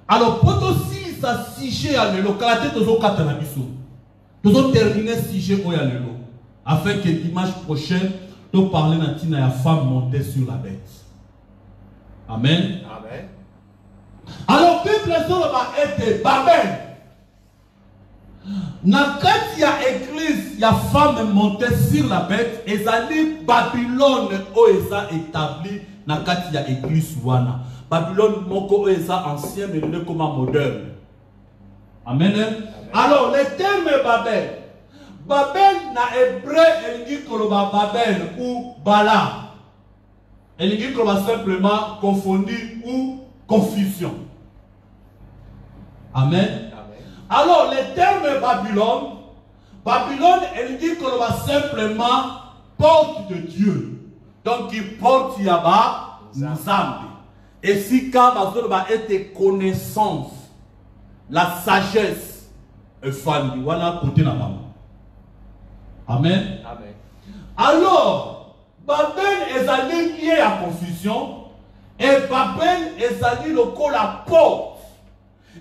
Alors pour aussi ça sujet à le localité tozo katana biso. Tozo terminer sujet où ya lelo afin que dimanche prochain tu parler na tina ya femme montée sur la bête. Amen. Amen. Alors Bible va être Babel. Na kati ya église ya femme montée sur la bête ezali Babylone o eza établi na kati ya église wana. Babylone moko o eza ancien mais ne comme moderne. Amen. Alors le terme Babel. Babel na hébreu elingi koloba Babel ou Bala. Elingi koloba simplement confondu ou confusion. Amen. Alors, le terme Babylone, Babylone, elle dit qu'on va simplement porte de Dieu. Donc, il porte Yaba, Nzambi. Et si quand va être connaissance, la sagesse, et famille, voilà côté na maman. Amen. Amen. Alors, Babel est allé lié à confusion, et Babel est allé le col la porte.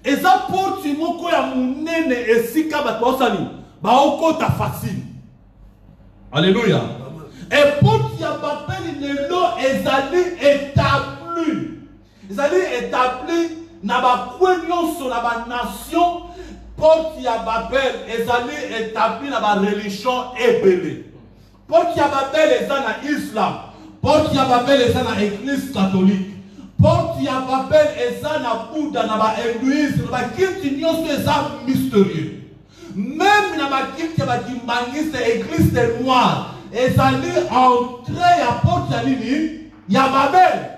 Et ça porte moko ya munene esika batosani ba okota facile. Alléluia. Et porte ya Babel lelo ezali établi. Ezali établi na ba kwenyoso na ba nation. Porte ya Babel ezali établi na ba religion ebele. Porte ya Babel ezali na Islam. Porte ya Babel ezali na église catholique. Porte ya Babel eza na Bouddha na ba hindouisme na ba kilti nyonso eza mystérieux. Même na ba kilti ba kimbangiste église de noir ezali entrée ya porte ya nini ya Babel.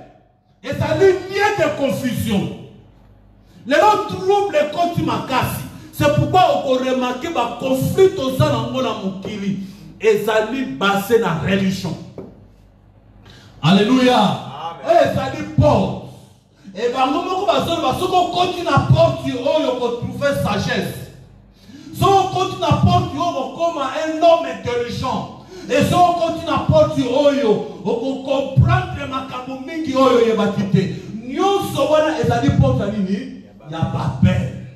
Ezali lieu de confusion. Les trouble contre makasi. C'est pourquoi on remarque ba conflit au sein na ngona mukili ezali basé na religion. Alléluia. Et ça dit porte. Et bien, nous allons continuer à porter, on va trouver sagesse. Si on continue à porter, on va comme un homme intelligent. Et si on continue à porter, on va comprendre ma camomingi, on va quitter. Nous sommes et ça dit porte à l'ini, il y a Babel.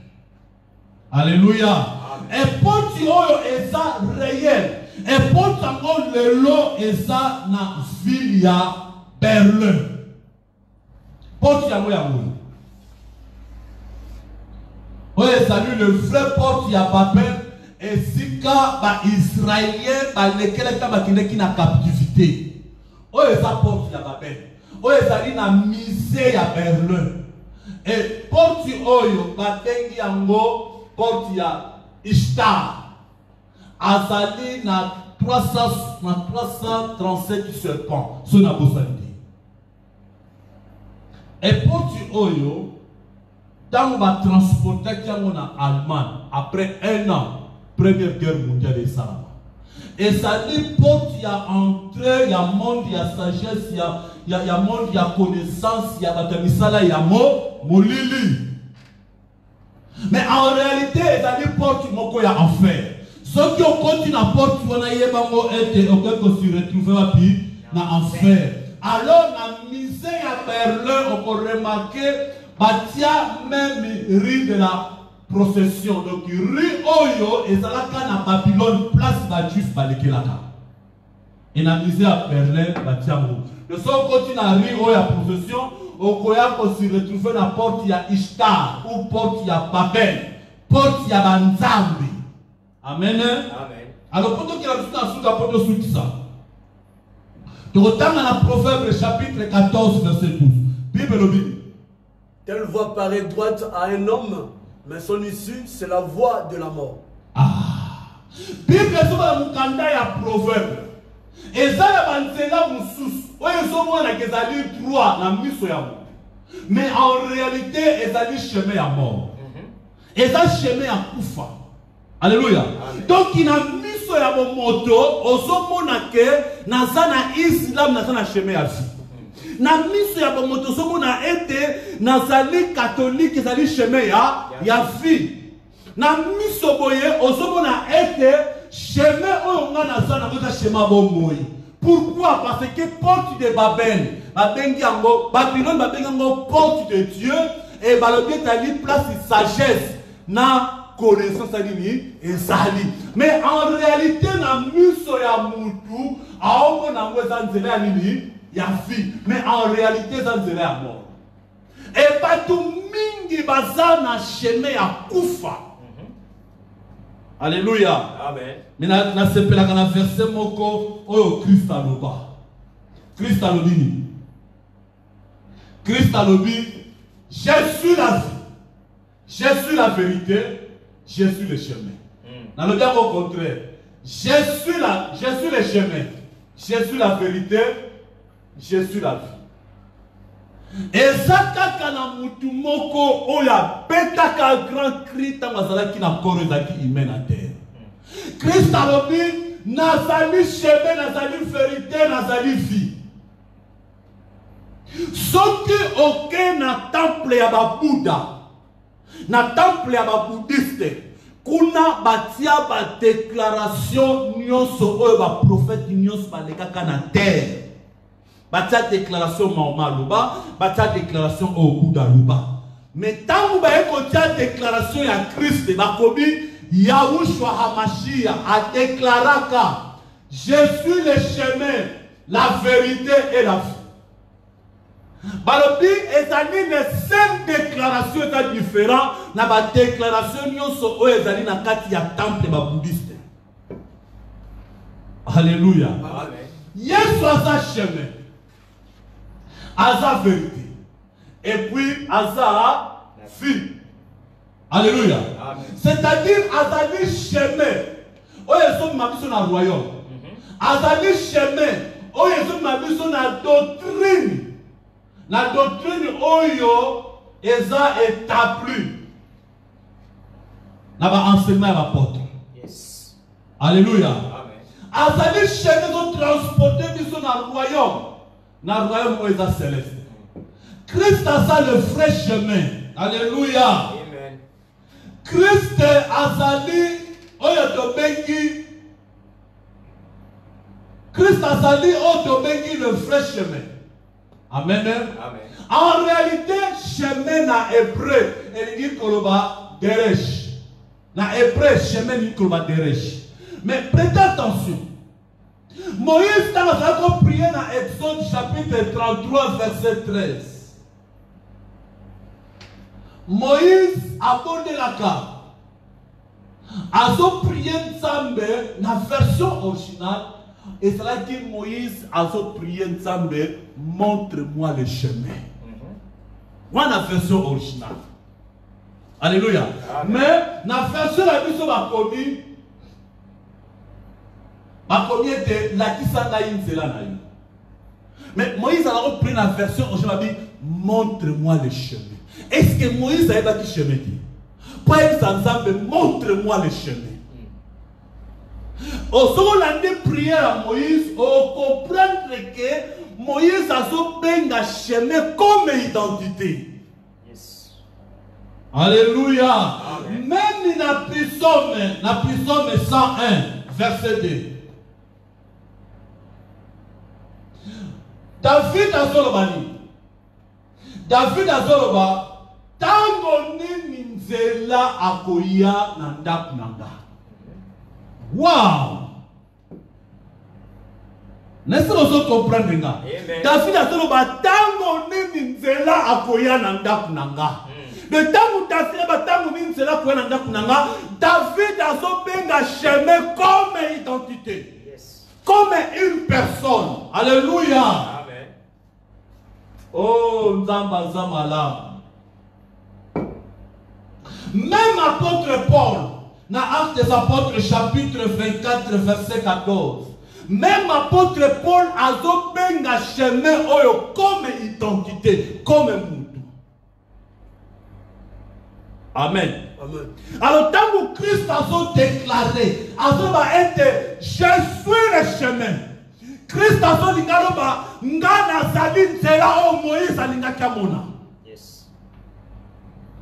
Alléluia. Et porte, est ça réel. Et porte encore le lot, et ça na ville, ya Berlin. Porte ya moya. Oui, salut le vrai porte ya Babel. Et si ka ba Israélien ba lesquels ka ba qui na captivité. Oui, ça porte ya Babel. Oui, salut na misère ya Berlin. Et porte oyo ba tengi yango porte ya Ishtar. Azali na 337 serpents. Ce n'a pas ça. Et pour tu oyo, tant on va transporter en Allemagne après 1 an, Première Guerre mondiale et ça. Et ça dit porte il y a entrée, il y a monde, il y a sagesse, il y a monde, il y a connaissance, il y a batamisala, il y a molili. Mais en réalité, ça dit porte moko ya enfer. Ceux qui ont continué à porte, on a eu bango et aucun qu'on se retrouve dans enfer. Alors, la misère à Berlin, on peut remarquer, Batia même rue de la procession. Donc, rue Oyo, et ça là, quand à Babylone, place Badjus Balekelaka. Et la misère à Berlin, Batia Mou. Le son continue à rue Oyo à procession, on peut se retrouver dans la porte, il y a Ishtar, ou porte, il y a Babel, porte, il y a Banzambi. Amen. Amen. Alors, pour tout qui a vu dans la porte de ça. Donc, dans la Proverbe chapitre 14, verset 12. Bible le dit. Telle voie paraît droite à un homme, mais son issue, c'est la voie de la mort. Ah. Bible est sur la mukanda ya Proverbe. Et ça, il y a un sous. Oui, ils sont moins là qu'ils allaient droit dans la mission ya mort. Mais en réalité, ils allaient chemin à mort. Et ça, chemin à Koufa. Alléluia. Donc, il a mis sur la moto, au sommet, dans Islam, dans le chemin à vie. Na miso ya bamotosomo na ete nazali catholique ezali chemin ya vie. Na miso boye osomo na ete chemin oyo nga naza na kota chemin bomoi. Pourquoi? Parce que porte de Babel, babengi yango Babylone, babengi yango porte de Dieu, et balobi tali place de sagesse na connaissance alini ezali. Mais en réalité na miso ya mutu aongo na ngweza nzela ya nini ya vie, mais en réalité za nzela ya mort. Et batu mingi baza na chemin ya kufa. Alléluia. Amen. Mais na sepela kana verset moko oyo Christ aloba. Christ alobi. Christ alobi, je suis la vie. Je suis la vérité, je suis le chemin. Dans le cas au contraire, je suis le chemin. Je suis la vérité, je suis la vie. Et ça kana mutu moko oya petaka grand cri tamazala ki na koro ezaki humain na terre. Christ a dit nazali chemin, nazali vérité, nazali vie. Soki oke na temple ya ba Bouddha, na temple ya ba bouddhiste, kuna batia ba déclaration nyonso oyo ba prophète nyonso balekaka na terre. Batia déclaration Mahoma Luba, batia déclaration au Bouddha Luba. Mais tant que vous avez déclaration à Christ, bakobi Yahushua Hamashia a déclaré que je suis le chemin, la vérité et la vie. Balobi ezali ne cinq déclarations étant différentes na ba déclaration nyonso oyo ezali na kati ya temple ba bouddhiste. Alléluia. Amen. Yesu aza chemin, aza vérité, et puis aza vie. Alléluia. C'est-à-dire azali chemin oyo ezo mabiso na royaume. Azali chemin oyo ezo mabiso na doctrine. La doctrine oyo eza établie na ba enseignement ya apôtre. Yes. Alléluia. Amen. Azali chemin de transporter biso na royaume oyo eza céleste. Christ aza le vrai chemin. Alléluia. Amen. Christ azali oyo tobengi Christ azali oyo tobengi le vrai chemin. Amen. Amen. En réalité, chemin na hébreu, il dit koloba deresh. Na hébreu, chemin dit koloba deresh. Mais prêtez attention. Moïse a prié dans Exode chapitre 33, verset 13. Moïse a donné la carte. A prié Nzambe, na version originale. Et c'est là que Moïse a prié Nzambe, montre-moi le chemin. Moi, la version originale. Alléluia. Amen. Mais la version la mission va commis était la qui s'en a une, c'est là. Mais Moïse a repris la version originale, montre-moi le chemin. Est-ce que Moïse a dit chemin? Pour Nzambe, montre-moi le chemin. Au second l'année prière à Moïse, on comprend que Moïse a fait un chemin comme identité. Yes. Alléluia. Amen. Même dans la Psaume 101, verset 2. David a Zolobani. David a Zoloba. Tango ni nzela akoya nanda kunanga. Wow! N'est-ce que vous comprenez? David a dit tango nini nzela akoya nanda kunanga. Le tango David a tango nini nzela akoya nanda kunanga. David a benga chemin comme identité, yes, comme une personne. Alléluia. Amen. Oh Nzamba Zamala. Même apôtre Paul. Dans Actes des Apôtres, chapitre 24, verset 14. Même apôtre Paul a benga chemin oyo comme identité, comme mutu. Amen. Amen. Alors, tant que Christ a déclaré, je suis le chemin. Christ azolinga loba ngana zali nzela o Moïse alingaki amona. Yes.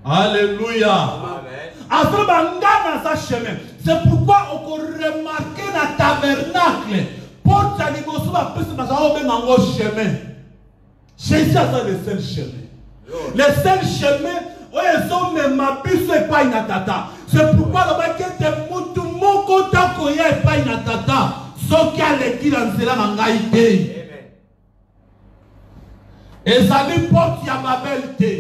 Alléluia. Amen. Azoba ngana za chemin. C'est pourquoi on peut remarquer dans tabernacle porte à liboso ba pese ba za obenga ngo chemin. Jésus a le seul chemin. Le seul chemin où ils ont même biso et pas inatata. C'est pourquoi le baquet de mutu moko takoya et pas inatata. Ce qui a l'écrit dans cela mangaïté. Ezali porte ya Babel te.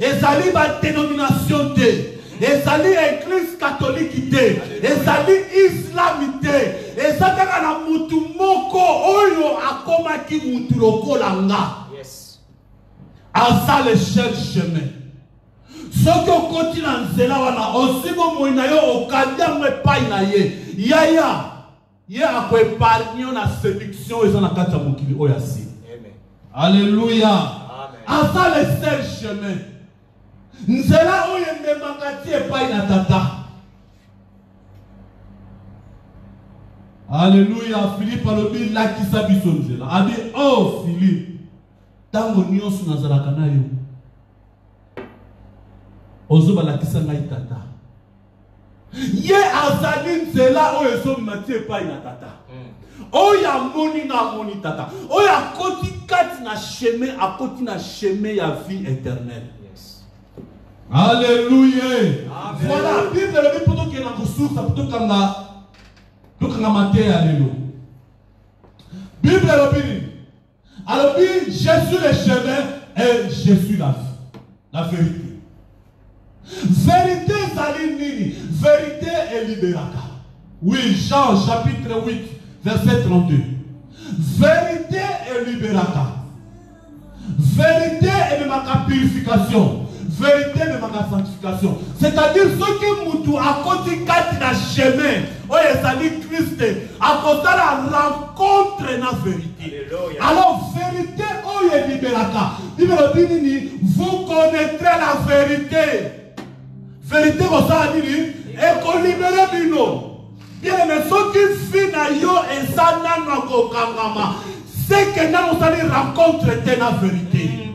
Ezali ba dénomination te. Ezali église catholique te. Ezali islam te. Ezali na mutu moko oyo akomaki mutu lokolanga. Yes. Asa le seul chemin. Ce qui continue en zela wana aussi bon moina yo okanda mwe pai na ye. Yaya. Ye a épargné na séduction et na kata mokili oyasi. Amen. Alléluia. Amen. Asa le seul chemin. Nzela oyende makati epai na tata. Alléluia. Philippe alobi lakisa biso nzela. A dit oh Philippe. Tango nyonso nazalaka na yo. Ozoba lakisa ngai tata. Ye azali nzela oyo ezomati epai na tata. Oya moni na moni tata. Oya koti kati na chemin akoti na chemin ya vie éternelle. Yes. Alléluia. Amen. Voilà, Bible le poto ke na kususa poto kanga maté alléluia. Bible le bini. Alors je suis le chemin et je suis la vie. La vérité. Vérité zali nini? Vérité est libéraka. Oui, Jean chapitre 8 verset 32. Vérité est libéraka. Vérité est même ma purification. Vérité est même ma sanctification. C'est-à-dire ce que Moutou a côté kati na chemin. Oye zali Christ a côté la rencontre na vérité. Alléluia. Alors vérité oye libéraka. Vous connaîtrez la vérité. Vérité vous a dit et qu'on libère bino. Bien mais ce qui fait na yo et ça n'a ko kangama. C'est que nous allons rencontrer la vérité.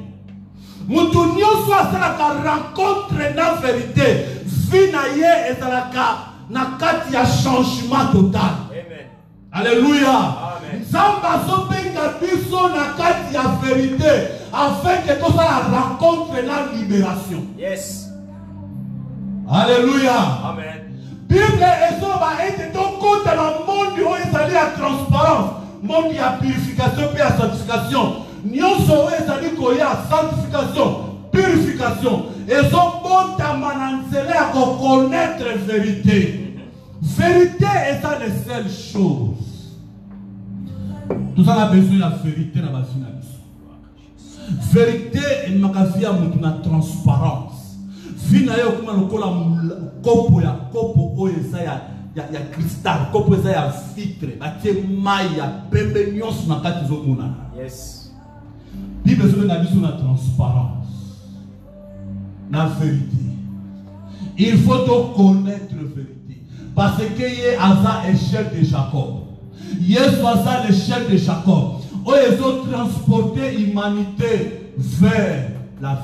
Mutu nyo soit ça la rencontre la vérité. Vie na ye et ça na kati ya changement total. Amen. Alléluia. Amen. Zamba sobenga biso na kati ya vérité afin que tout ça la rencontre la libération. Yes. Alléluia. Amen. Bible et ça va être donc compte dans le monde où il s'agit à transparence, monde qui a purification et à sanctification. Nyonso où il s'agit qu'il y a sanctification, purification. Et son bon tamananzele à connaître la vérité. Vérité est ça les seules choses. Tout ça a besoin de la vérité dans la vie. Vérité est ma vie à transparence. Vina yo kuma lokola kopo ya kopo oyo eza ya cristal, kopo eza ya vitre, batie mai ya pembe nyonso na kati zomona. Yes. Bible zo na biso na transparence. Na vérité. Il faut donc connaître la vérité parce que yé aza échelle de Jacob. Yesu aza l'échelle de Jacob. Oyo ezo transporter l'humanité vers la vie.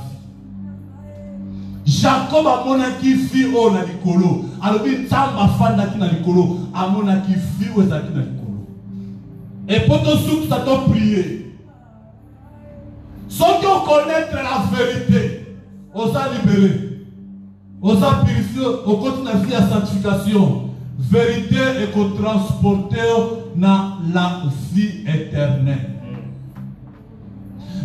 Jacob a monaki fi o na likolo. Alobi tamba fanda ki na likolo. A monaki fi o ezaki na likolo. Et pour tout ce que ça doit prier. Sans qu'on connaître la vérité, on s'est libéré. On s'est purifié. On continue la vie à sanctification. Vérité et qu'on transporte dans la vie éternelle.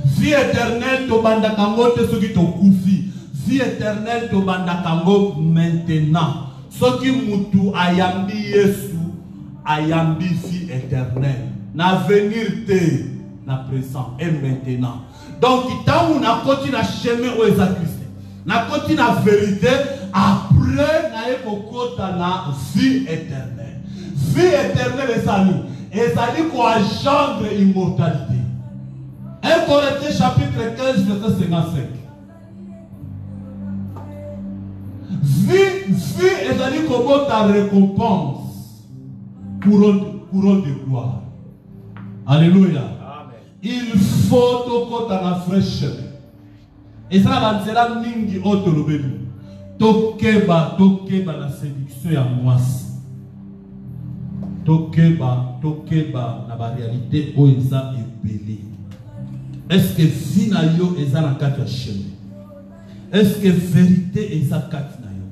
Vie éternelle, to banda kangote ce qui to koufi. Vie éternelle to bandakango maintenant. Ce qui mutu ayambi Yesu ayambi vie éternelle. N'avenir te na présent et maintenant. Donc tant on a continué à chemin où est Christ. Na continué la vérité après na ekokota na vie éternelle. Vie éternelle est ça nous. Et ça dit qu'on engendre immortalité. 1 Corinthiens chapitre 15 verset 55. Vie est-à-dire comment ta récompense, couronne de gloire. Alléluia. Amen. Il faut tokota na fresh chemin. Et ça va nzela mingi otolobeli. Tokeba na séduction ya mwasi. Tokeba na ba réalité o eza ebele. Est-ce que vie na yo eza na kati ya chemin? Est-ce que vérité eza kati na yo?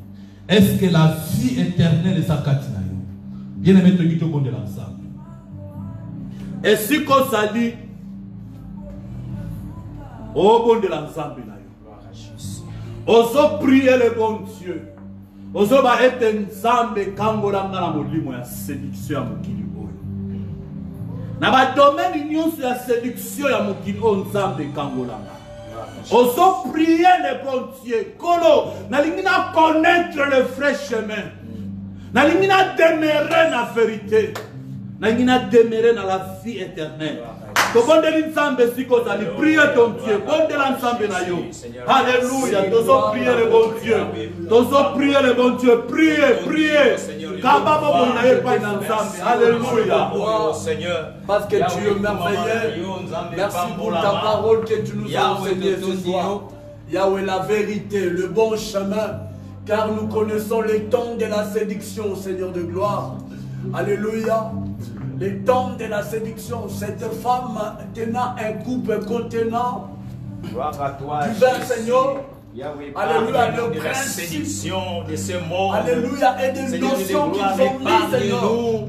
Est-ce que la vie éternelle eza kati na yo? Bien aimé to ngito bondela ensemble. Et si ko sali o bondela ensemble na yo. Oso prier le bon Dieu. Oso ba ete nzambe kangola ngana molimo ya séduction ya mokili oyo. Na ba domaine nyonso ya séduction ya mokili oyo nzambe kangola ngana. Oso prier le bon Dieu. Kolo nalingi na connaître le vrai chemin. Nalingi na demeurer na vérité. Nalingi na demeurer na la vie éternelle. Priez ton Dieu. Alléluia. Tozo prier le bon Dieu. Tozo prier le bon Dieu. Priez. Alléluia. Parce que tu es merveilleux. Merci pour ta parole que tu nous as enseignée ce soir. Yahweh, la vérité, le bon chemin. Car nous connaissons les temps de la séduction, Seigneur de gloire. Alléluia. Les temps de la séduction, cette femme tenant un couple contenant du vin, Seigneur. Alléluia, le principe de ce monde. Alléluia, et des notions qu'ils ont mis, Seigneur,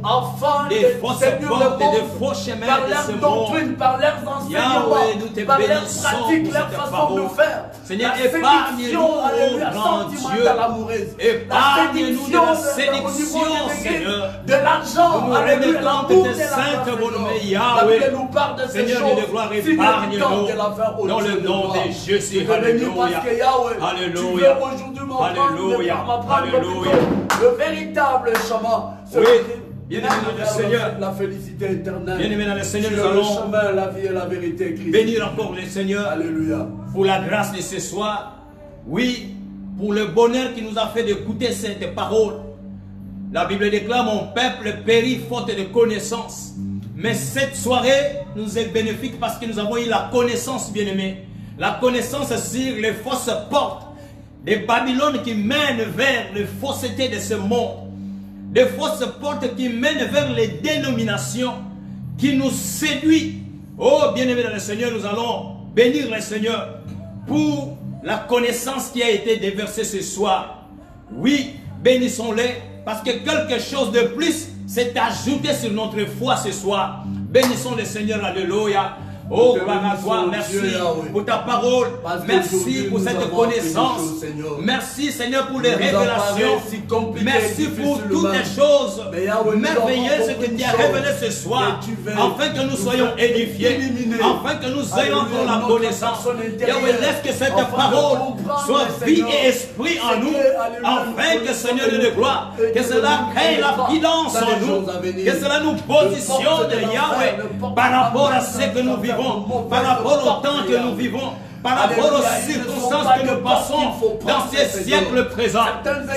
afin de séduire le monde par leurs doctrines, par leurs enseignements, par leurs pratiques, leur façon de faire. Seigneur, la séduction, alléluia, sentimentale, amoureuse. Épargne-nous de la séduction, Seigneur. De l'argent, alléluia, l'amour de Yahweh. nous parle de ces Seigneur, choses. de gloire, épargne-nous dans le nom de Jésus. Alléluia. Alléluia. Alléluia. Alléluia. Le véritable chemin. Oui. Bien-aimé dans le Seigneur. La félicité éternelle. Bien-aimé dans le Seigneur, nous le allons chemin, la vie et la vérité, Christ. bénir encore le Seigneur. Alléluia. Pour la grâce de ce soir. Oui, pour le bonheur qui nous a fait d'écouter cette parole. La Bible déclare: mon peuple périt faute de connaissance. Mais cette soirée nous est bénéfique parce que nous avons eu la connaissance, bien-aimé. La connaissance sur les fausses portes des Babylone qui mènent vers les faussetés de ce monde. Des fausses portes qui mènent vers les dénominations qui nous séduisent. Oh, bien-aimé dans le Seigneur, nous allons bénir le Seigneur pour la connaissance qui a été déversée ce soir. Oui, bénissons-les parce que quelque chose de plus s'est ajouté sur notre foi ce soir. Bénissons le Seigneur, alléluia. Oh, gloire à toi, merci pour ta parole, merci pour cette connaissance, merci Seigneur pour les révélations, merci pour toutes les choses merveilleuses que tu as révélées ce soir, afin que nous soyons édifiés, afin que nous ayons encore la connaissance. Yahweh, laisse que cette parole soit vie et esprit en nous, afin que Seigneur de gloire, que cela crée la guidance en nous, que cela nous positionne, Yahweh, par rapport à ce que nous vivons. Par rapport au temps que nous vivons, par rapport aux circonstances que nous passons dans ces siècles présents.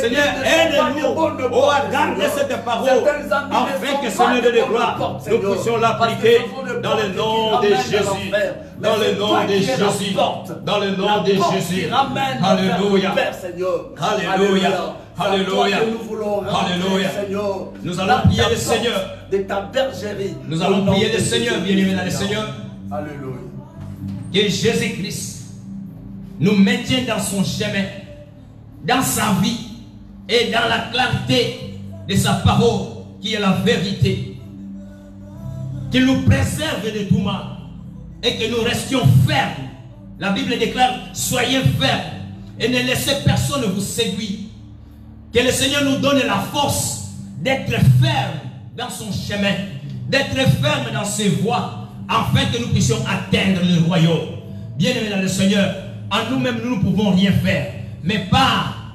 Seigneur, aide-nous à garder cette parole, afin que Seigneur de gloire, nous puissions l'appliquer dans le nom de Jésus. Dans le nom de Jésus. Dans le nom de Jésus. Alléluia. Alléluia. Alléluia. Alléluia. Nous allons prier le Seigneur. De ta bergerie. Nous allons prier le Seigneur, bien-aimé dans le Seigneur. Alléluia. Que Jésus-Christ nous maintienne dans son chemin, dans sa vie et dans la clarté de sa parole qui est la vérité. Qu'il nous préserve de tout mal et que nous restions fermes. La Bible déclare: soyez fermes et ne laissez personne vous séduire. Que le Seigneur nous donne la force d'être fermes dans son chemin, d'être fermes dans ses voies, afin que nous puissions atteindre le royaume. Bien-aimés dans le Seigneur, en nous-mêmes, nous ne pouvons rien faire. Mais par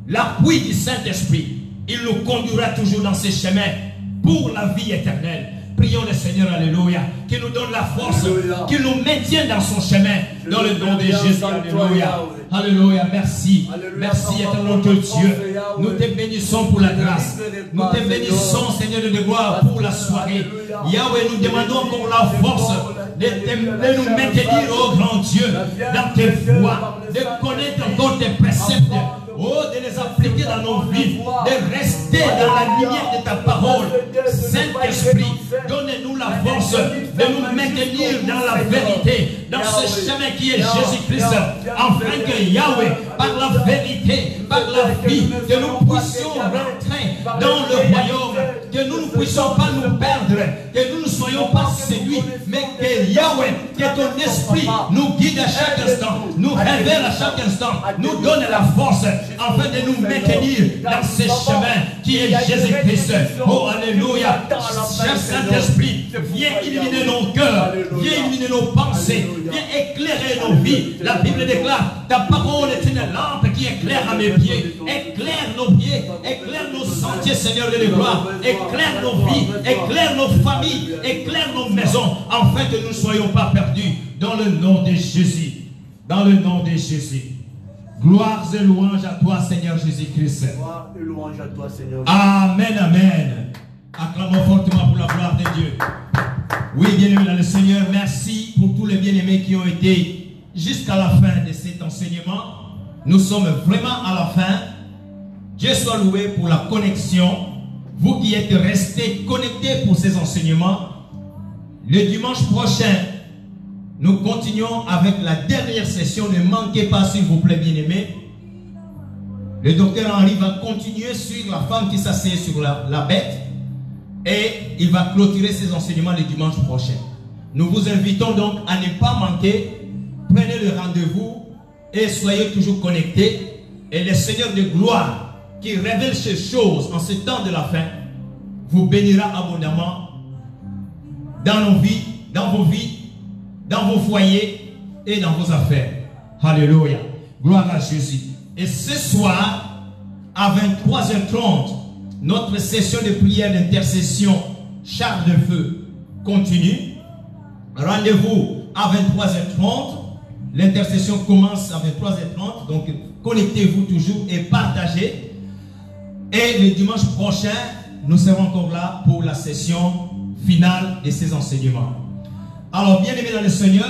l'appui du Saint-Esprit, il nous conduira toujours dans ses chemins pour la vie éternelle. Prions le Seigneur, alléluia, qu'il nous donne la force, qu'il nous maintienne dans son chemin, dans le nom de Jésus, alléluia. Alléluia, merci. Alléluia, Merci, papa, éternel pour Dieu. notre Yahweh. Nous te bénissons pour la grâce. Nous te Seigneur. bénissons, Seigneur de gloire, pour la soirée. Alléluia. Yahweh, nous demandons encore la force de nous maintenir, oh grand Dieu, dans tes voies, de connaître encore tes préceptes, oh, de les appliquer dans nos vies, de rester dans la lumière de ta parole. Saint-Esprit, donne-nous la force de nous maintenir dans la vérité, dans ce chemin qui est Jésus-Christ, afin que Yahweh, par la vérité, par la vie, que nous puissions rentrer dans le royaume, que nous ne puissions pas nous perdre, que nous ne soyons pas séduits, mais que Yahweh, que ton esprit nous guide à chaque instant, nous révèle à chaque instant, nous donne la force afin de nous maintenir dans ce chemin qui est Jésus-Christ. Oh, alléluia. Cher Saint-Esprit, viens illuminer nos cœurs, viens illuminer nos pensées, viens éclairer nos vies. La Bible déclare, ta parole est une lampe qui éclaire à mes pieds. Éclaire nos pieds, éclaire nos sentiers, Seigneur de la gloire. Éclaire nos vies, éclaire nos familles, éclaire nos maisons, afin que nous ne soyons pas perdus. Dans le nom de Jésus. Dans le nom de Jésus. Gloire et louange à toi, Seigneur Jésus-Christ. Gloire et louange à toi, Seigneur. Amen, amen. Acclamons fortement pour la gloire de Dieu. Oui, bien-aimés dans le Seigneur, merci pour tous les bien-aimés qui ont été jusqu'à la fin de cet enseignement. Nous sommes vraiment à la fin. Dieu soit loué pour la connexion. Vous qui êtes restés connectés pour ces enseignements, le dimanche prochain, nous continuons avec la dernière session. Ne manquez pas, s'il vous plaît, bien-aimés. Le docteur Henri va continuer sur la femme qui s'assied sur la bête. Et il va clôturer ses enseignements le dimanche prochain. Nous vous invitons donc à ne pas manquer. Prenez le rendez-vous et soyez toujours connectés. Et le Seigneur de gloire qui révèle ces choses en ce temps de la fin vous bénira abondamment dans nos vies, dans vos vies, dans vos foyers et dans vos affaires. Alléluia. Gloire à Jésus. Et ce soir, à 23h30, notre session de prière d'intercession char de feu continue. Rendez-vous à 23h30. L'intercession commence à 23h30. Donc, connectez-vous toujours et partagez. Et le dimanche prochain, nous serons encore là pour la session finale de ces enseignements. Alors, bien aimés dans le Seigneur,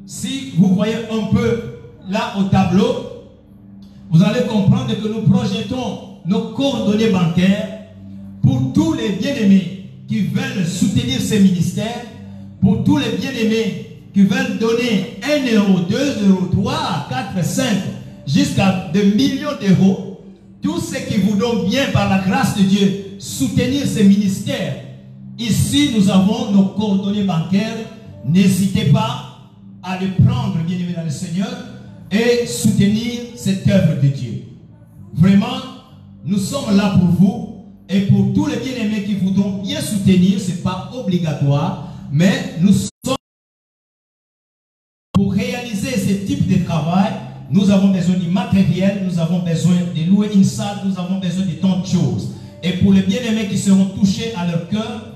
si vous voyez un peu là au tableau, vous allez comprendre que nous projetons nos coordonnées bancaires pour tous les bien-aimés qui veulent soutenir ces ministères, pour tous les bien-aimés qui veulent donner 1 euro, 2 euros, 3, 4, 5, jusqu'à des millions d'euros. Tous ceux qui voudront bien, par la grâce de Dieu, soutenir ces ministères. Ici, nous avons nos coordonnées bancaires. N'hésitez pas à les prendre, bien-aimés dans le Seigneur, et soutenir cette œuvre de Dieu. Vraiment, nous sommes là pour vous et pour tous les bien-aimés qui voudront bien soutenir. Ce n'est pas obligatoire, mais nous sommes pour réaliser ce type de travail. Nous avons besoin du matériel, nous avons besoin de louer une salle, nous avons besoin de tant de choses. Et pour les bien-aimés qui seront touchés à leur cœur,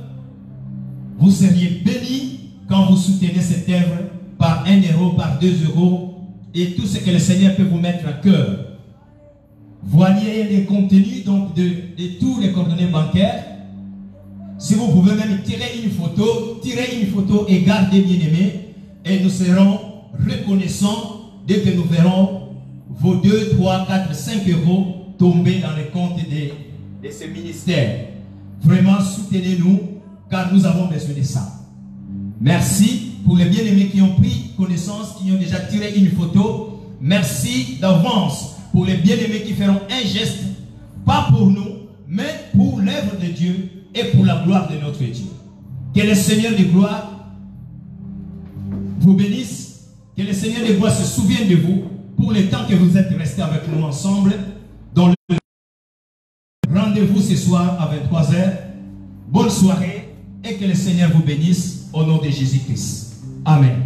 vous seriez bénis quand vous soutenez cette œuvre par 1 euro, par 2 euros et tout ce que le Seigneur peut vous mettre à cœur. Voyez les contenus donc de tous les coordonnées bancaires. Si vous pouvez même tirez une photo et gardez, bien aimé, et nous serons reconnaissants dès que nous verrons vos 2, 3, 4, 5 euros tomber dans les comptes de ces ministères. Vraiment, soutenez-nous, car nous avons besoin de ça. Merci pour les bien-aimés qui ont pris connaissance, qui ont déjà tiré une photo. Merci d'avance pour les bien-aimés qui feront un geste, pas pour nous, mais pour l'œuvre de Dieu et pour la gloire de notre Dieu. Que le Seigneur de gloire vous bénisse, que le Seigneur de gloire se souvienne de vous pour le temps que vous êtes restés avec nous ensemble. Dans le rendez-vous ce soir à 23h. Bonne soirée et que le Seigneur vous bénisse au nom de Jésus-Christ. Amen.